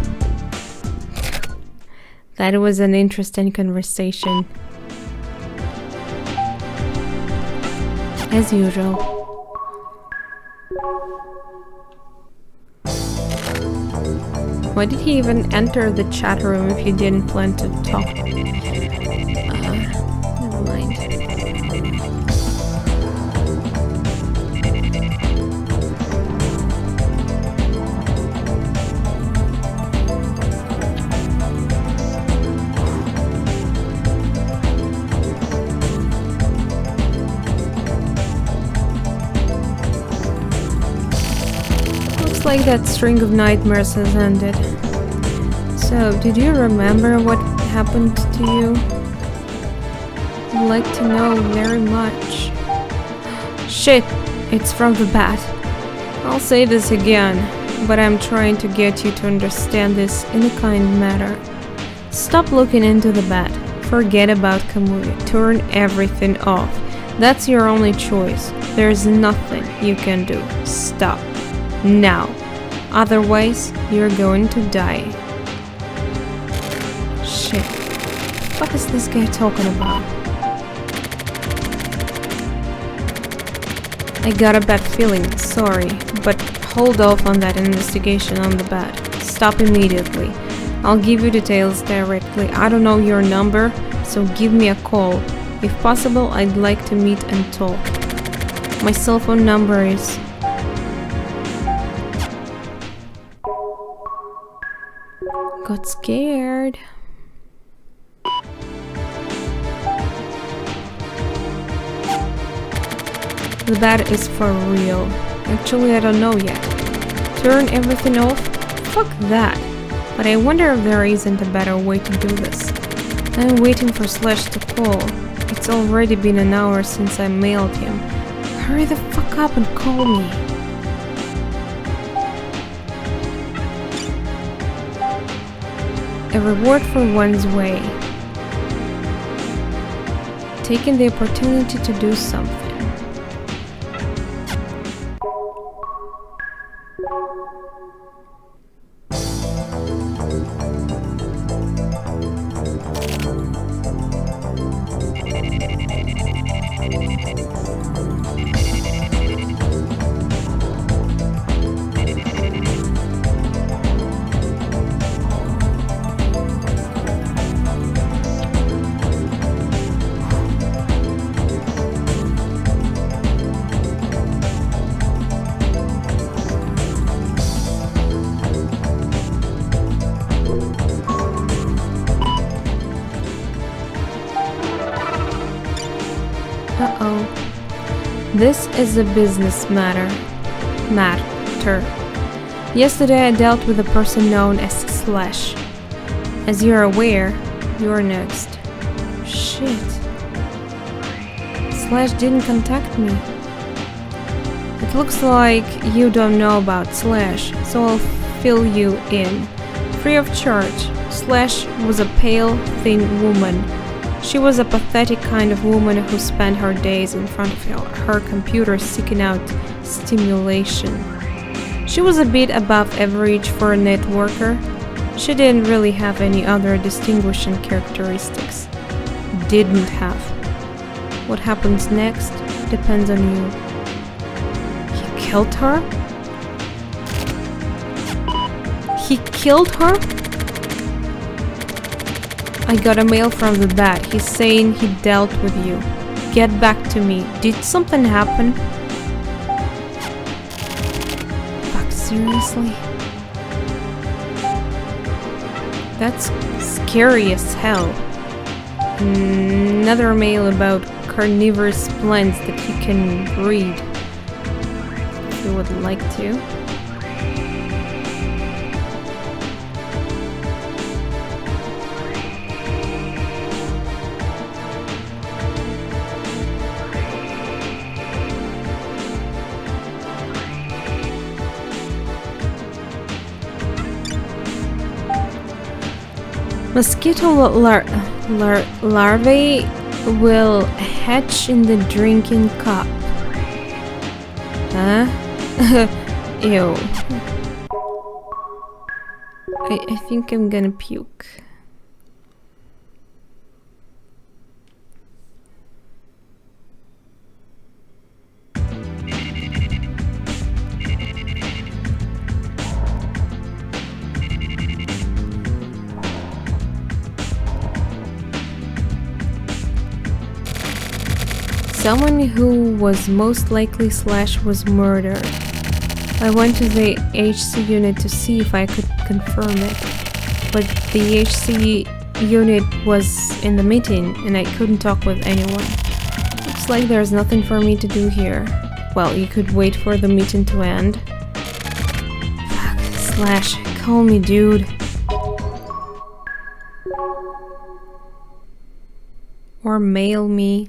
That was an interesting conversation. As usual. Why did he even enter the chat room if he didn't plan to talk? Never mind. Like that string of nightmares has ended. So, did you remember what happened to you? I'd like to know very much. Shit, it's from the bat. I'll say this again, but I'm trying to get you to understand this in a kind manner. Stop looking into the bat. Forget about Kamui. Turn everything off. That's your only choice. There's nothing you can do. Stop. Now. Otherwise, you're going to die. Shit. What is this guy talking about? I got a bad feeling, sorry, but hold off on that investigation on the bat. Stop immediately. I'll give you details directly. I don't know your number, so give me a call. If possible, I'd like to meet and talk. My cell phone number is... Got scared. the bat is for real. Actually, I don't know yet. Turn everything off? Fuck that. But I wonder if there isn't a better way to do this. I'm waiting for Slash to call. It's already been an hour since I mailed him. Hurry the fuck up and call me. A reward for one's way. Taking the opportunity to do something. Uh-oh. This is a business matter. Yesterday I dealt with a person known as Slash. As you're aware, you're next. Shit. Slash didn't contact me. It looks like you don't know about Slash, so I'll fill you in. Free of charge. Slash was a pale, thin woman. She was a pathetic kind of woman who spent her days in front of her computer seeking out stimulation. She was a bit above average for a networker. She didn't really have any other distinguishing characteristics. Didn't have. What happens next depends on you. He killed her? He killed her? I got a mail from the bat. He's saying he dealt with you. Get back to me. Did something happen? Fuck, seriously? That's scary as hell. Another mail about carnivorous plants that you can read. If you would like to. Mosquito larvae will hatch in the drinking cup. Huh? Ew. I think I'm gonna puke. Someone who was most likely Slash was murdered. I went to the HC unit to see if I could confirm it, but the HC unit was in the meeting and I couldn't talk with anyone. Looks like there's nothing for me to do here. Well, you could wait for the meeting to end. Fuck, Slash, call me, dude. Or mail me.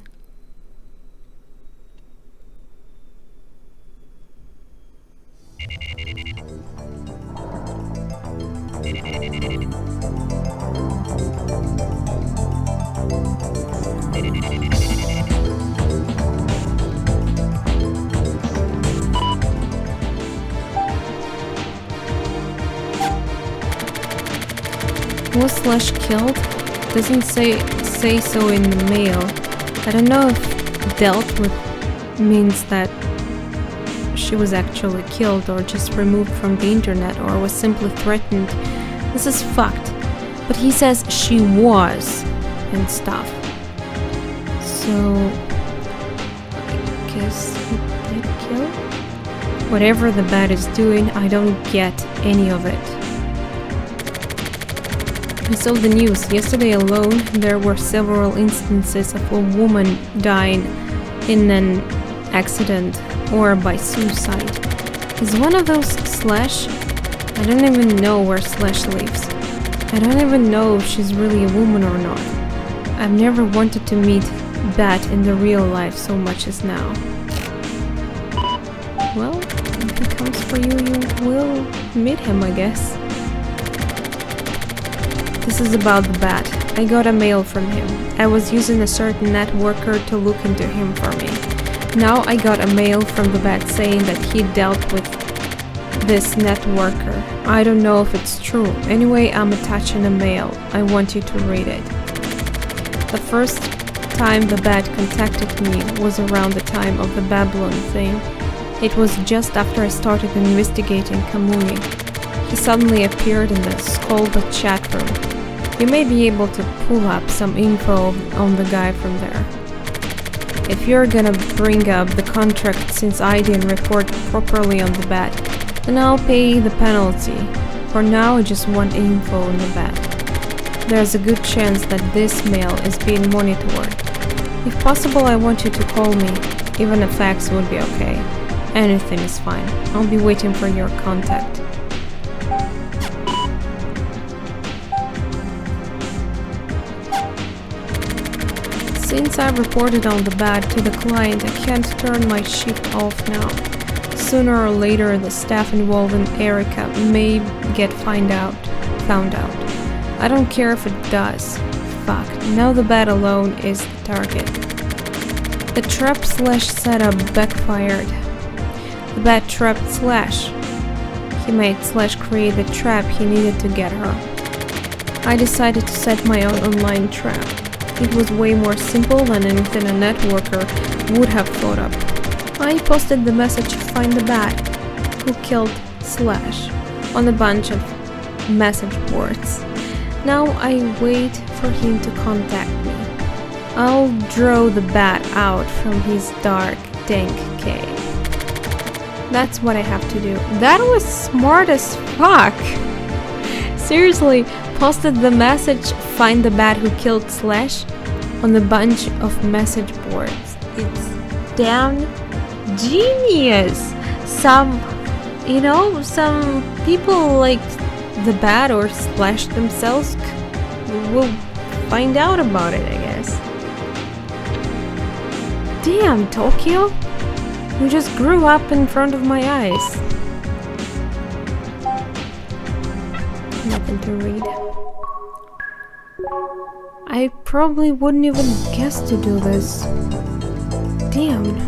Was Slash killed? Doesn't say so in the mail. I don't know if dealt with means that she was actually killed or just removed from the internet or was simply threatened. This is fucked. But he says she was and stuff. So I guess he did kill? Whatever the bat is doing, I don't get any of it. I saw the news. Yesterday alone, there were several instances of a woman dying in an accident or by suicide. Is one of those Slash? I don't even know where Slash lives. I don't even know if she's really a woman or not. I've never wanted to meet Bat in the real life so much as now. Well, if he comes for you, you will meet him, I guess. This is about the Bat. I got a mail from him. I was using a certain networker to look into him for me. Now I got a mail from the Bat saying that he dealt with this networker. I don't know if it's true. Anyway, I'm attaching a mail. I want you to read it. The first time the Bat contacted me was around the time of the Babylon thing. It was just after I started investigating Kamui. He suddenly appeared in the Skolba chat room. You may be able to pull up some info on the guy from there. If you're gonna bring up the contract since I didn't report properly on the Bat, then I'll pay the penalty. For now, I just want info on the Bat. There's a good chance that this mail is being monitored. If possible, I want you to call me. Even a fax would be okay. Anything is fine. I'll be waiting for your contact. Since I've reported on the Bat to the client, I can't turn my shift off now. Sooner or later, the staff involving Erica may get found out. I don't care if it does. Fuck, now the Bat alone is the target. The trap Slash setup backfired. The Bat trapped Slash. He made Slash create the trap he needed to get her. I decided to set my own online trap. It was way more simple than anything a networker would have thought up. I posted the message "Find the Bat who killed Slash" on a bunch of message boards. Now I wait for him to contact me. I'll draw the Bat out from his dark, dank cave. That's what I have to do. That was smart as fuck! Seriously, posted the message "Find the Bat who killed Slash" on a bunch of message boards. It's damn genius! Some people like the Bat or Slash themselves will find out about it, I guess. Damn, Tokyo! You just grew up in front of my eyes. Nothing to read. I probably wouldn't even guess to do this. Damn.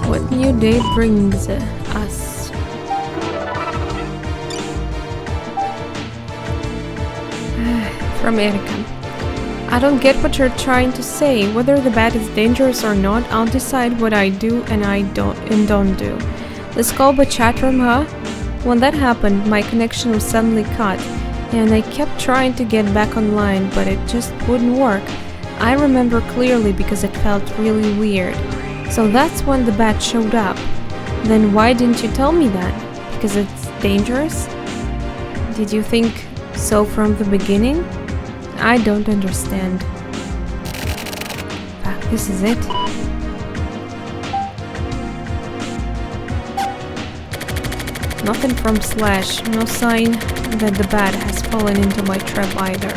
What new day brings us? From Erika. I don't get what you're trying to say. Whether the Bat is dangerous or not, I'll decide what I do and don't do. The Skolba chatroom, huh? When that happened, my connection was suddenly cut, and I kept trying to get back online, but it just wouldn't work. I remember clearly because it felt really weird. So that's when the Bat showed up. Then why didn't you tell me that? Because it's dangerous? Did you think so from the beginning? I don't understand. This is it. Nothing from Slash, no sign that the Bat has fallen into my trap either.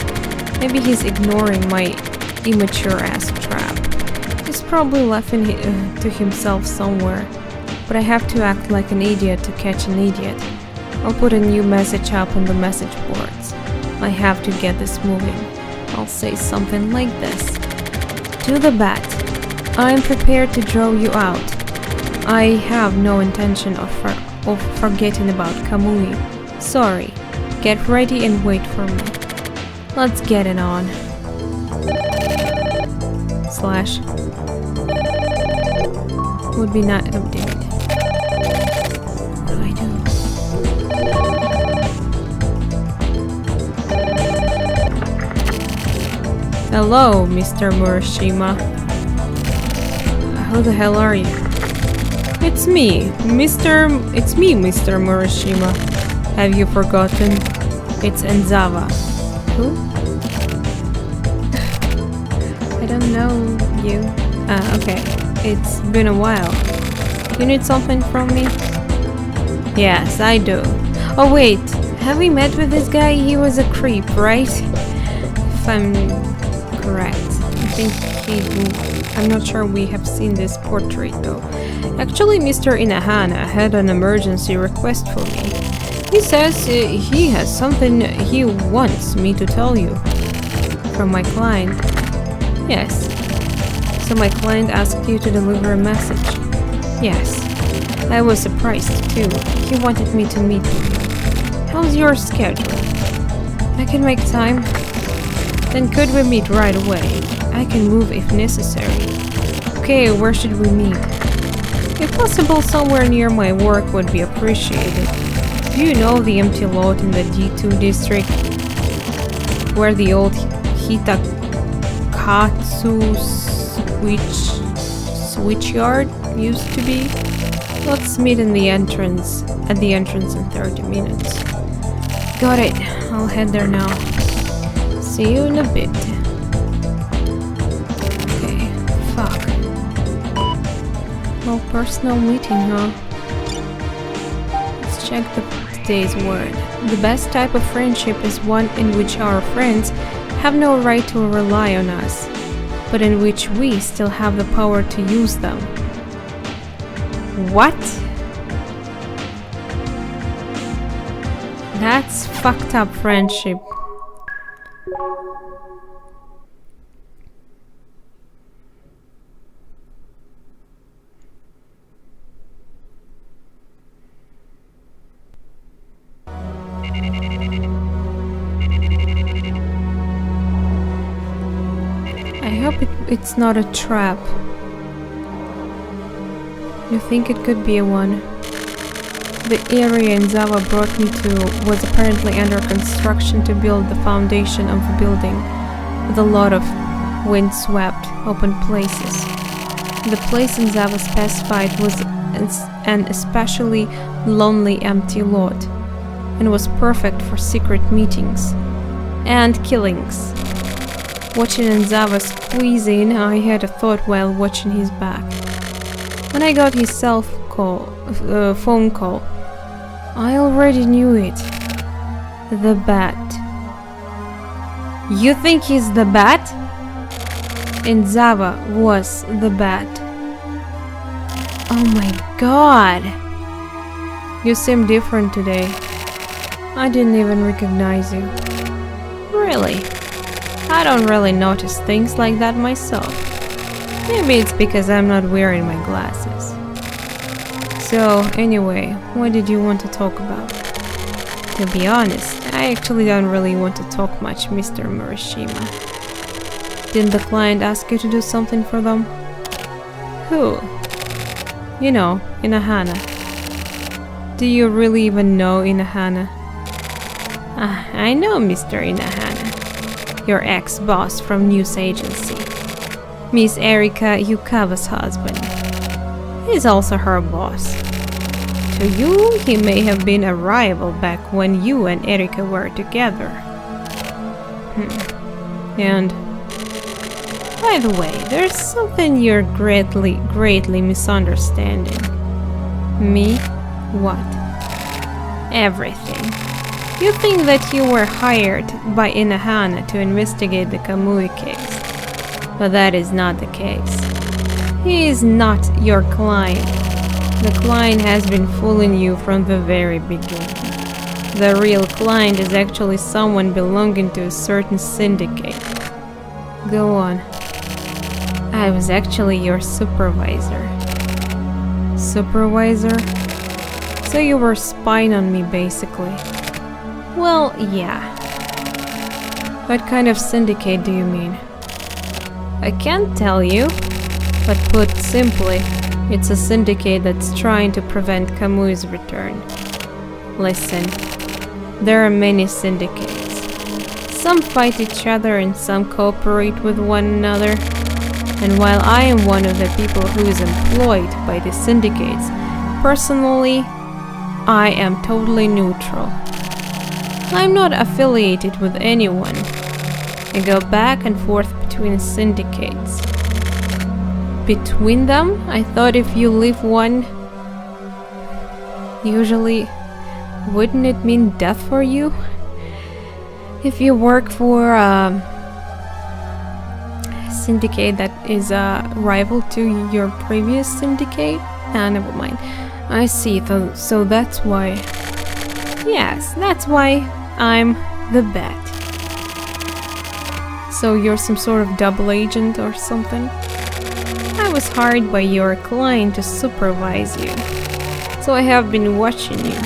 Maybe he's ignoring my immature-ass trap. He's probably laughing to himself somewhere, but I have to act like an idiot to catch an idiot. I'll put a new message up on the message boards. I have to get this moving. I'll say something like this. To the Bat, I am prepared to draw you out. I have no intention of forgetting about Kamui. Sorry. Get ready and wait for me. Let's get it on. Slash. Would be not updated. What do I do? Hello, Mr. Murashima. Who the hell are you? It's me, Mr. Murashima. Have you forgotten? It's Enzawa. Who? I don't know you. Okay. It's been a while. You need something from me? Yes, I do. Oh wait, have we met with this guy? He was a creep, right? If I'm correct. I think I'm not sure we have seen this portrait though. Actually, Mr. Inahana had an emergency request for me. He says he has something he wants me to tell you. From my client. Yes. So my client asked you to deliver a message. Yes. I was surprised too. He wanted me to meet with you. How's your schedule? I can make time. Then could we meet right away? I can move if necessary. Okay, where should we meet? If possible, somewhere near my work would be appreciated. Do you know the empty lot in the D2 district? Where the old Hitakatsu switchyard used to be? Let's meet in the entrance, at the entrance in 30 minutes. Got it. I'll head there now. See you in a bit. Okay, fuck. No personal meeting, huh? Let's check today's word. The best type of friendship is one in which our friends have no right to rely on us, but in which we still have the power to use them. What? That's fucked up friendship. I hope it's not a trap. You think it could be a one? The area Enzawa brought me to was apparently under construction to build the foundation of the building, with a lot of windswept open places. The place Enzawa specified was an especially lonely empty lot, and was perfect for secret meetings and killings. Watching Enzawa squeeze in, I had a thought while watching his back. When I got his phone call, I already knew it. The Bat. You think he's the Bat? Enzawa was the Bat. Oh my god. You seem different today. I didn't even recognize you. Really? I don't really notice things like that myself. Maybe it's because I'm not wearing my glasses. So, anyway, what did you want to talk about? To be honest, I actually don't really want to talk much, Mr. Murashima. Didn't the client ask you to do something for them? Who? You know, Inahana. Do you really even know Inahana? I know Mr. Inahana. Your ex-boss from news agency. Miss Erika Yukawa's husband. He's also her boss. To you, he may have been a rival back when you and Erika were together. And, by the way, there's something you're greatly misunderstanding. Me? What? Everything. You think that you were hired by Inahana to investigate the Kamui case. But that is not the case. He is not your client. The client has been fooling you from the very beginning. The real client is actually someone belonging to a certain syndicate. Go on. I was actually your supervisor. Supervisor? So you were spying on me, basically. Well, yeah. What kind of syndicate do you mean? I can't tell you, but put simply, it's a syndicate that's trying to prevent Kamui's return. Listen, there are many syndicates. Some fight each other and some cooperate with one another. And while I am one of the people who is employed by the syndicates, personally, I am totally neutral. I'm not affiliated with anyone. I go back and forth between syndicates. Between them, I thought if you leave one, usually, wouldn't it mean death for you? If you work for a syndicate that is a rival to your previous syndicate? Never mind. I see, so that's why. Yes, that's why I'm the bat. So you're some sort of double agent or something? I was hired by your client to supervise you, so I have been watching you.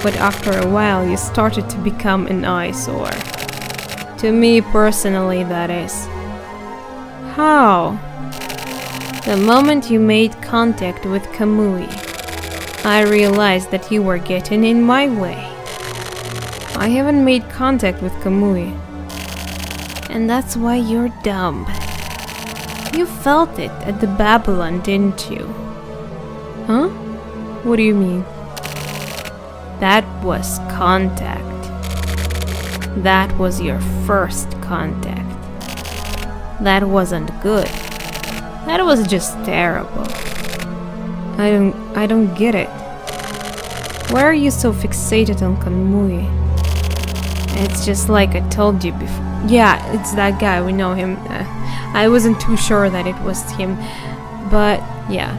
But after a while you started to become an eyesore. To me personally, that is. How? The moment you made contact with Kamui, I realized that you were getting in my way. I haven't made contact with Kamui. And that's why you're dumb. You felt it at the Babylon, didn't you? Huh? What do you mean? That was contact. That was your first contact. That wasn't good. That was just terrible. I don't get it. Why are you so fixated on Kamui? It's just like I told you before. Yeah, it's that guy, we know him. I wasn't too sure that it was him, but yeah.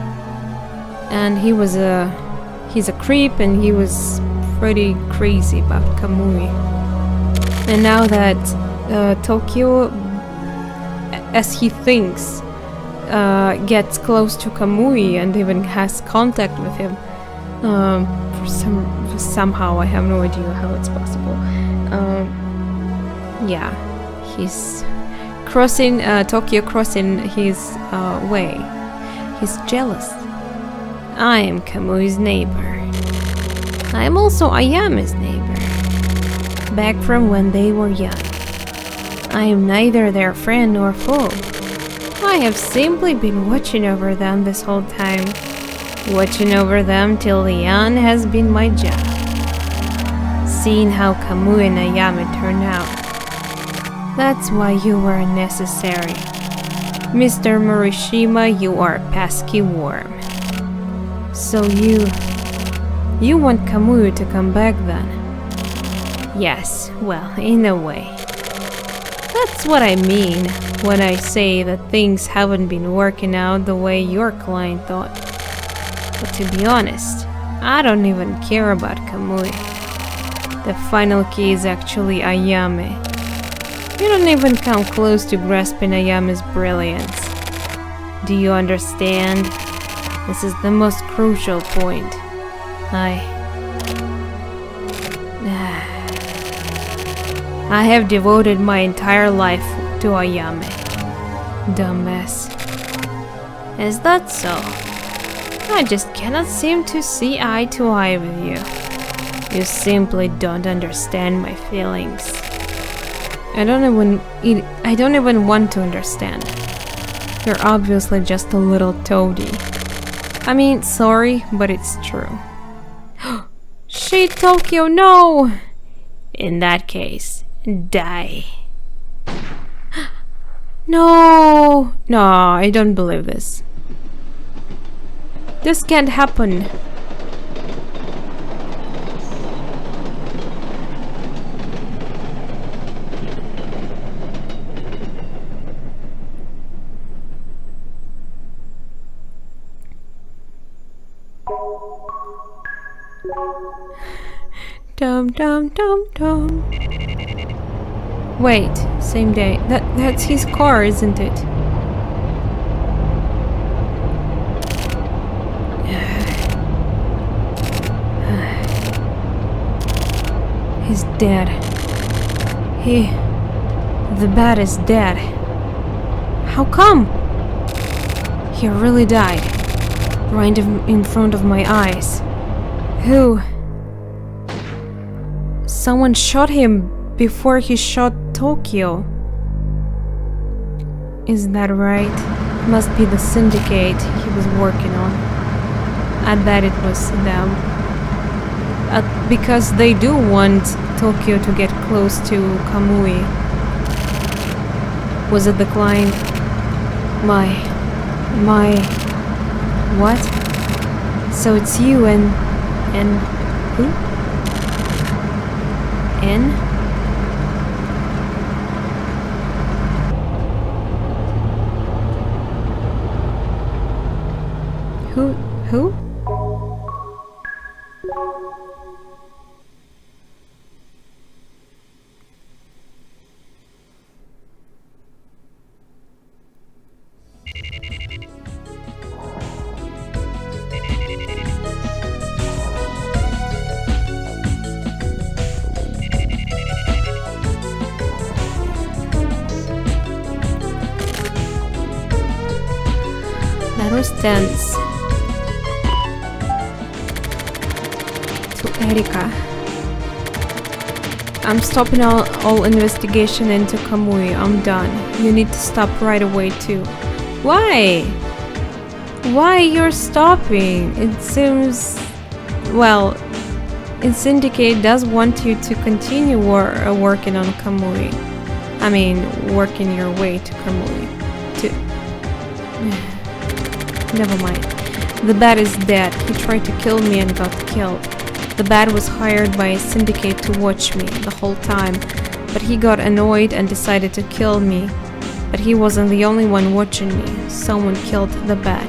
And he's a creep, and he was pretty crazy about Kamui. And now that Tokyo, as he thinks, gets close to Kamui and even has contact with him, somehow, I have no idea how it's possible. Yeah, he's crossing Tokyo, crossing his way. He's jealous. I am Kamui's neighbor. I am also Ayame's neighbor. Back from when they were young. I am neither their friend nor foe. I have simply been watching over them this whole time. Watching over them till the end has been my job. Seeing how Kamui and Ayame turn out. That's why you were unnecessary. Mr. Morishima, you are a pesky worm. So you want Kamui to come back then? Yes, well, in a way. That's what I mean when I say that things haven't been working out the way your client thought. But to be honest, I don't even care about Kamui. The final key is actually Ayame. You don't even come close to grasping Ayame's brilliance. Do you understand? This is the most crucial point. I have devoted my entire life to Ayame. Dumbass. Is that so? I just cannot seem to see eye to eye with you. You simply don't understand my feelings. I don't even want to understand. You're obviously just a little toady. I mean, sorry, but it's true. Shit, Tokyo, no! In that case, die. No! No, I don't believe this. This can't happen. Dum dum dum dum. Wait, same day. That's his car, isn't it? He's dead. The bat is dead. How come? He really died. Right in front of my eyes. Who? Someone shot him before he shot Tokyo. Is that right? Must be the syndicate he was working on. I bet it was them. Because they do want Tokyo to get close to Kamui. Was it the client? My... What? So it's you and who? N? Who? That was tense. To Erika. I'm stopping all investigation into Kamui. I'm done. You need to stop right away too. Why? Why you're stopping? It seems... Well, Syndicate does want you to continue working on Kamui. I mean, working your way to Kamui. Never mind. The bat is dead. He tried to kill me and got killed. The bat was hired by a syndicate to watch me the whole time, but he got annoyed and decided to kill me. But he wasn't the only one watching me. Someone killed the bat.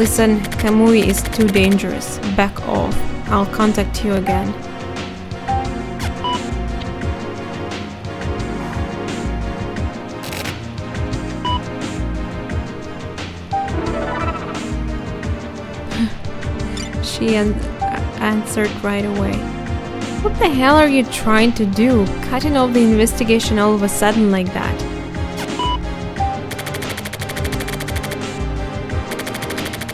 Listen, Kamui is too dangerous. Back off. I'll contact you again. She answered right away. What the hell are you trying to do? Cutting off the investigation all of a sudden like that?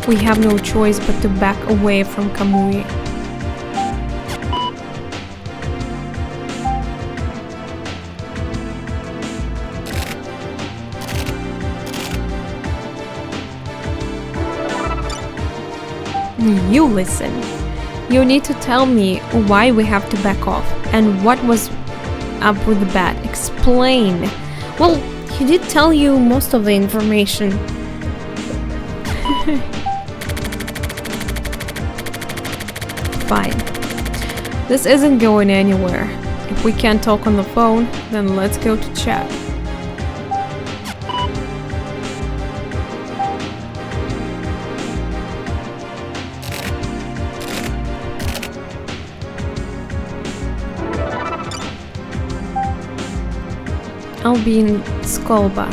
We have no choice but to back away from Kamui. You listen. You need to tell me why we have to back off and what was up with the bat. Explain. Well, he did tell you most of the information. Fine. This isn't going anywhere. If we can't talk on the phone, then let's go to chat. I'll be in Skolba.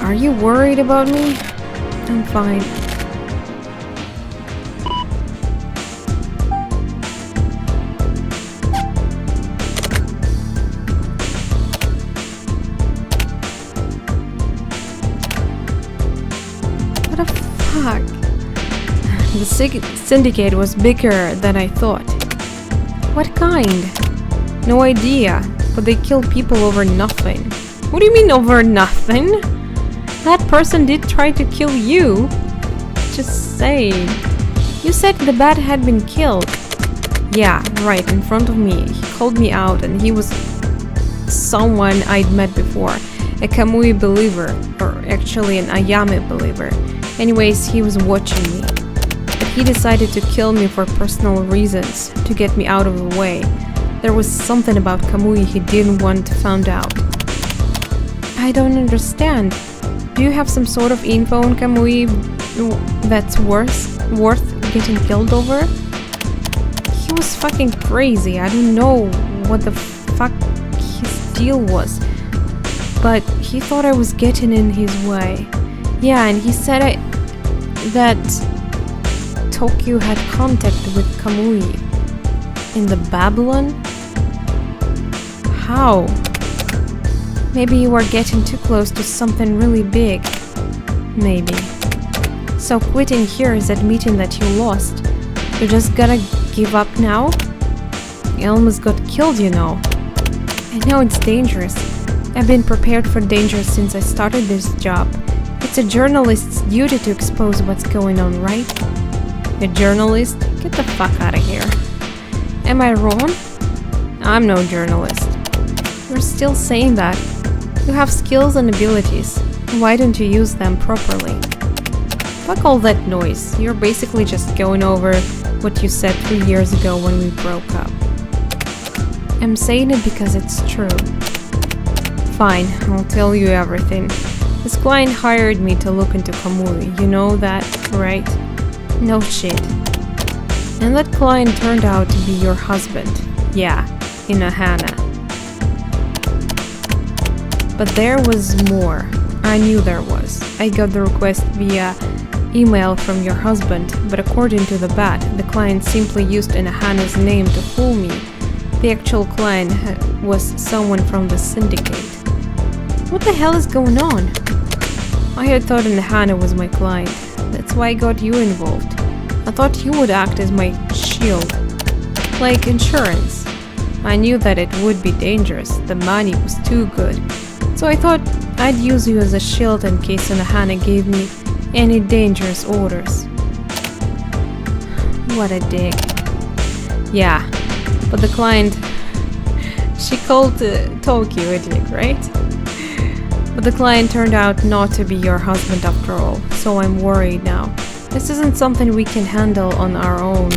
Are you worried about me? I'm fine. What the fuck? The syndicate was bigger than I thought. What kind? No idea, but they kill people over nothing. What do you mean over nothing? That person did try to kill you. Just saying. You said the bat had been killed. Yeah, right, in front of me. He called me out and he was someone I'd met before. A Kamui believer, or actually an Ayame believer. Anyways, he was watching me. But he decided to kill me for personal reasons, to get me out of the way. There was something about Kamui he didn't want to find out. I don't understand. Do you have some sort of info on Kamui that's worth getting killed over? He was fucking crazy. I don't know what the fuck his deal was. But he thought I was getting in his way. Yeah, and he said that Tokyo had contact with Kamui. In the Babylon? How? Maybe you are getting too close to something really big. Maybe. So quitting here is admitting that you lost. You're just gonna give up now? You almost got killed, you know. I know it's dangerous. I've been prepared for danger since I started this job. It's a journalist's duty to expose what's going on, right? A journalist? Get the fuck out of here. Am I wrong? I'm no journalist. You're still saying that. You have skills and abilities. Why don't you use them properly? Fuck all that noise. You're basically just going over what you said 3 years ago when we broke up. I'm saying it because it's true. Fine, I'll tell you everything. This client hired me to look into Kamui. You know that, right? No shit. And that client turned out to be your husband. Yeah, Inahana. But there was more. I knew there was. I got the request via email from your husband, but according to the bat, the client simply used Inahana's name to fool me. The actual client was someone from the syndicate. What the hell is going on? I had thought Inahana was my client. That's why I got you involved. I thought you would act as my shield. Like insurance. I knew that it would be dangerous. The money was too good. So I thought I'd use you as a shield in case Inahana gave me any dangerous orders. What a dick. Yeah, but the client... She called Tokyo a dick, right? But the client turned out not to be your husband after all, so I'm worried now. This isn't something we can handle on our own.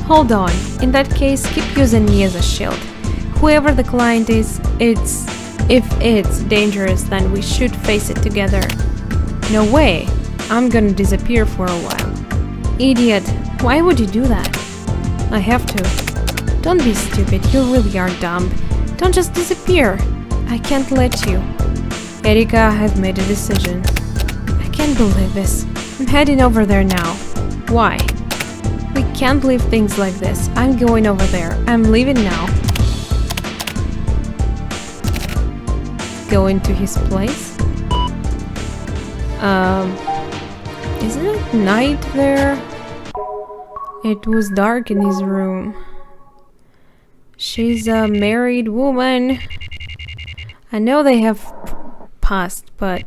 Hold on, in that case, keep using me as a shield. Whoever the client is, if it's dangerous, then we should face it together. No way, I'm gonna disappear for a while. Idiot, why would you do that? I have to. Don't be stupid, you really are dumb. Don't just disappear. I can't let you. Erika, I've made a decision. I can't believe this. I'm heading over there now. Why? We can't leave things like this. I'm going over there. I'm leaving now. Going to his place? Isn't it night there? It was dark in his room. She's a married woman. I know they have passed, but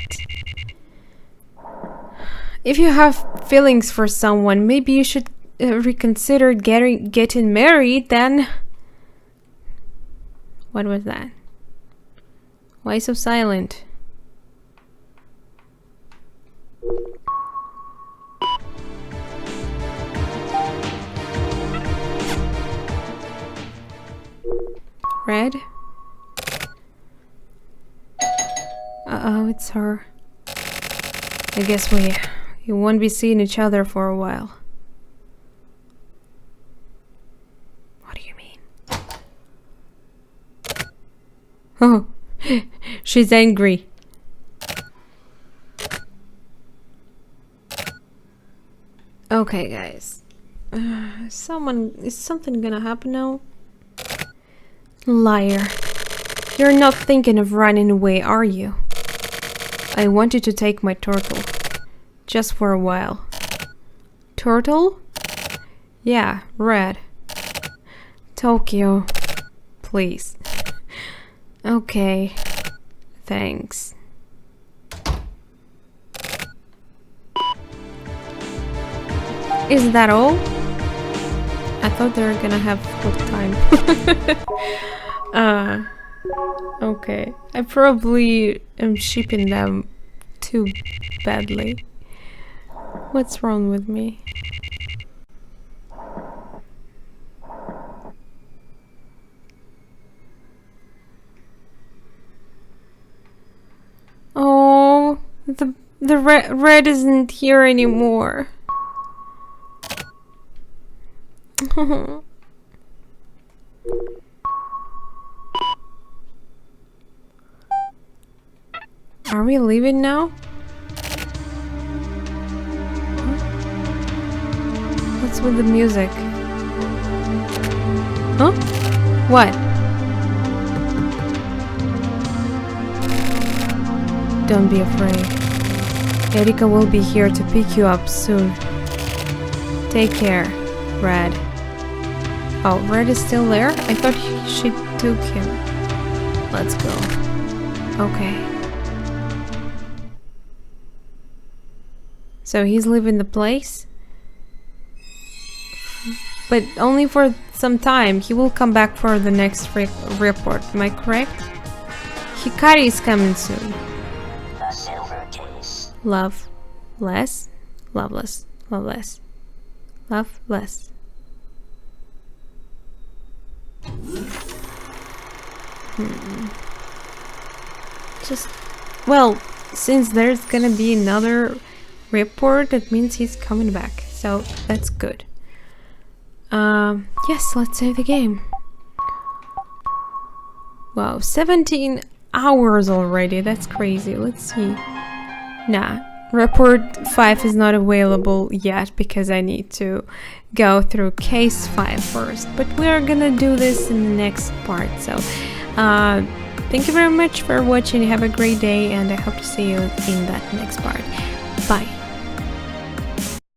if you have feelings for someone, maybe you should reconsider getting married then. What was that? Why so silent? Red? Uh-oh, it's her. I guess we won't be seeing each other for a while. What do you mean? Oh, she's angry. Okay, guys. Is something gonna happen now? Liar. You're not thinking of running away, are you? I want you to take my turtle. Just for a while. Turtle? Yeah, Red. Tokyo. Please. Okay. Thanks. Is that all? I thought they were gonna have good time. Okay. I probably am shipping them too badly. What's wrong with me? Oh, the red isn't here anymore. Are we leaving now? What's with the music? Huh? What? Don't be afraid. Erika will be here to pick you up soon. Take care, Red. Oh, Red is still there? I thought she took him. Let's go. Okay. So he's leaving the place? But only for some time. He will come back for the next report. Am I correct? Hikari is coming soon. The silver case. Love less, loveless, love less, love less. Just, well, since there's gonna be another report, that means he's coming back, so that's good. Yes, let's save the game. Wow, 17 hours already, that's crazy. Let's see. Nah, report 5 is not available yet because I need to go through case 5 first, but we are gonna do this in the next part. So thank you very much for watching. Have a great day, and I hope to see you in that next part. Bye.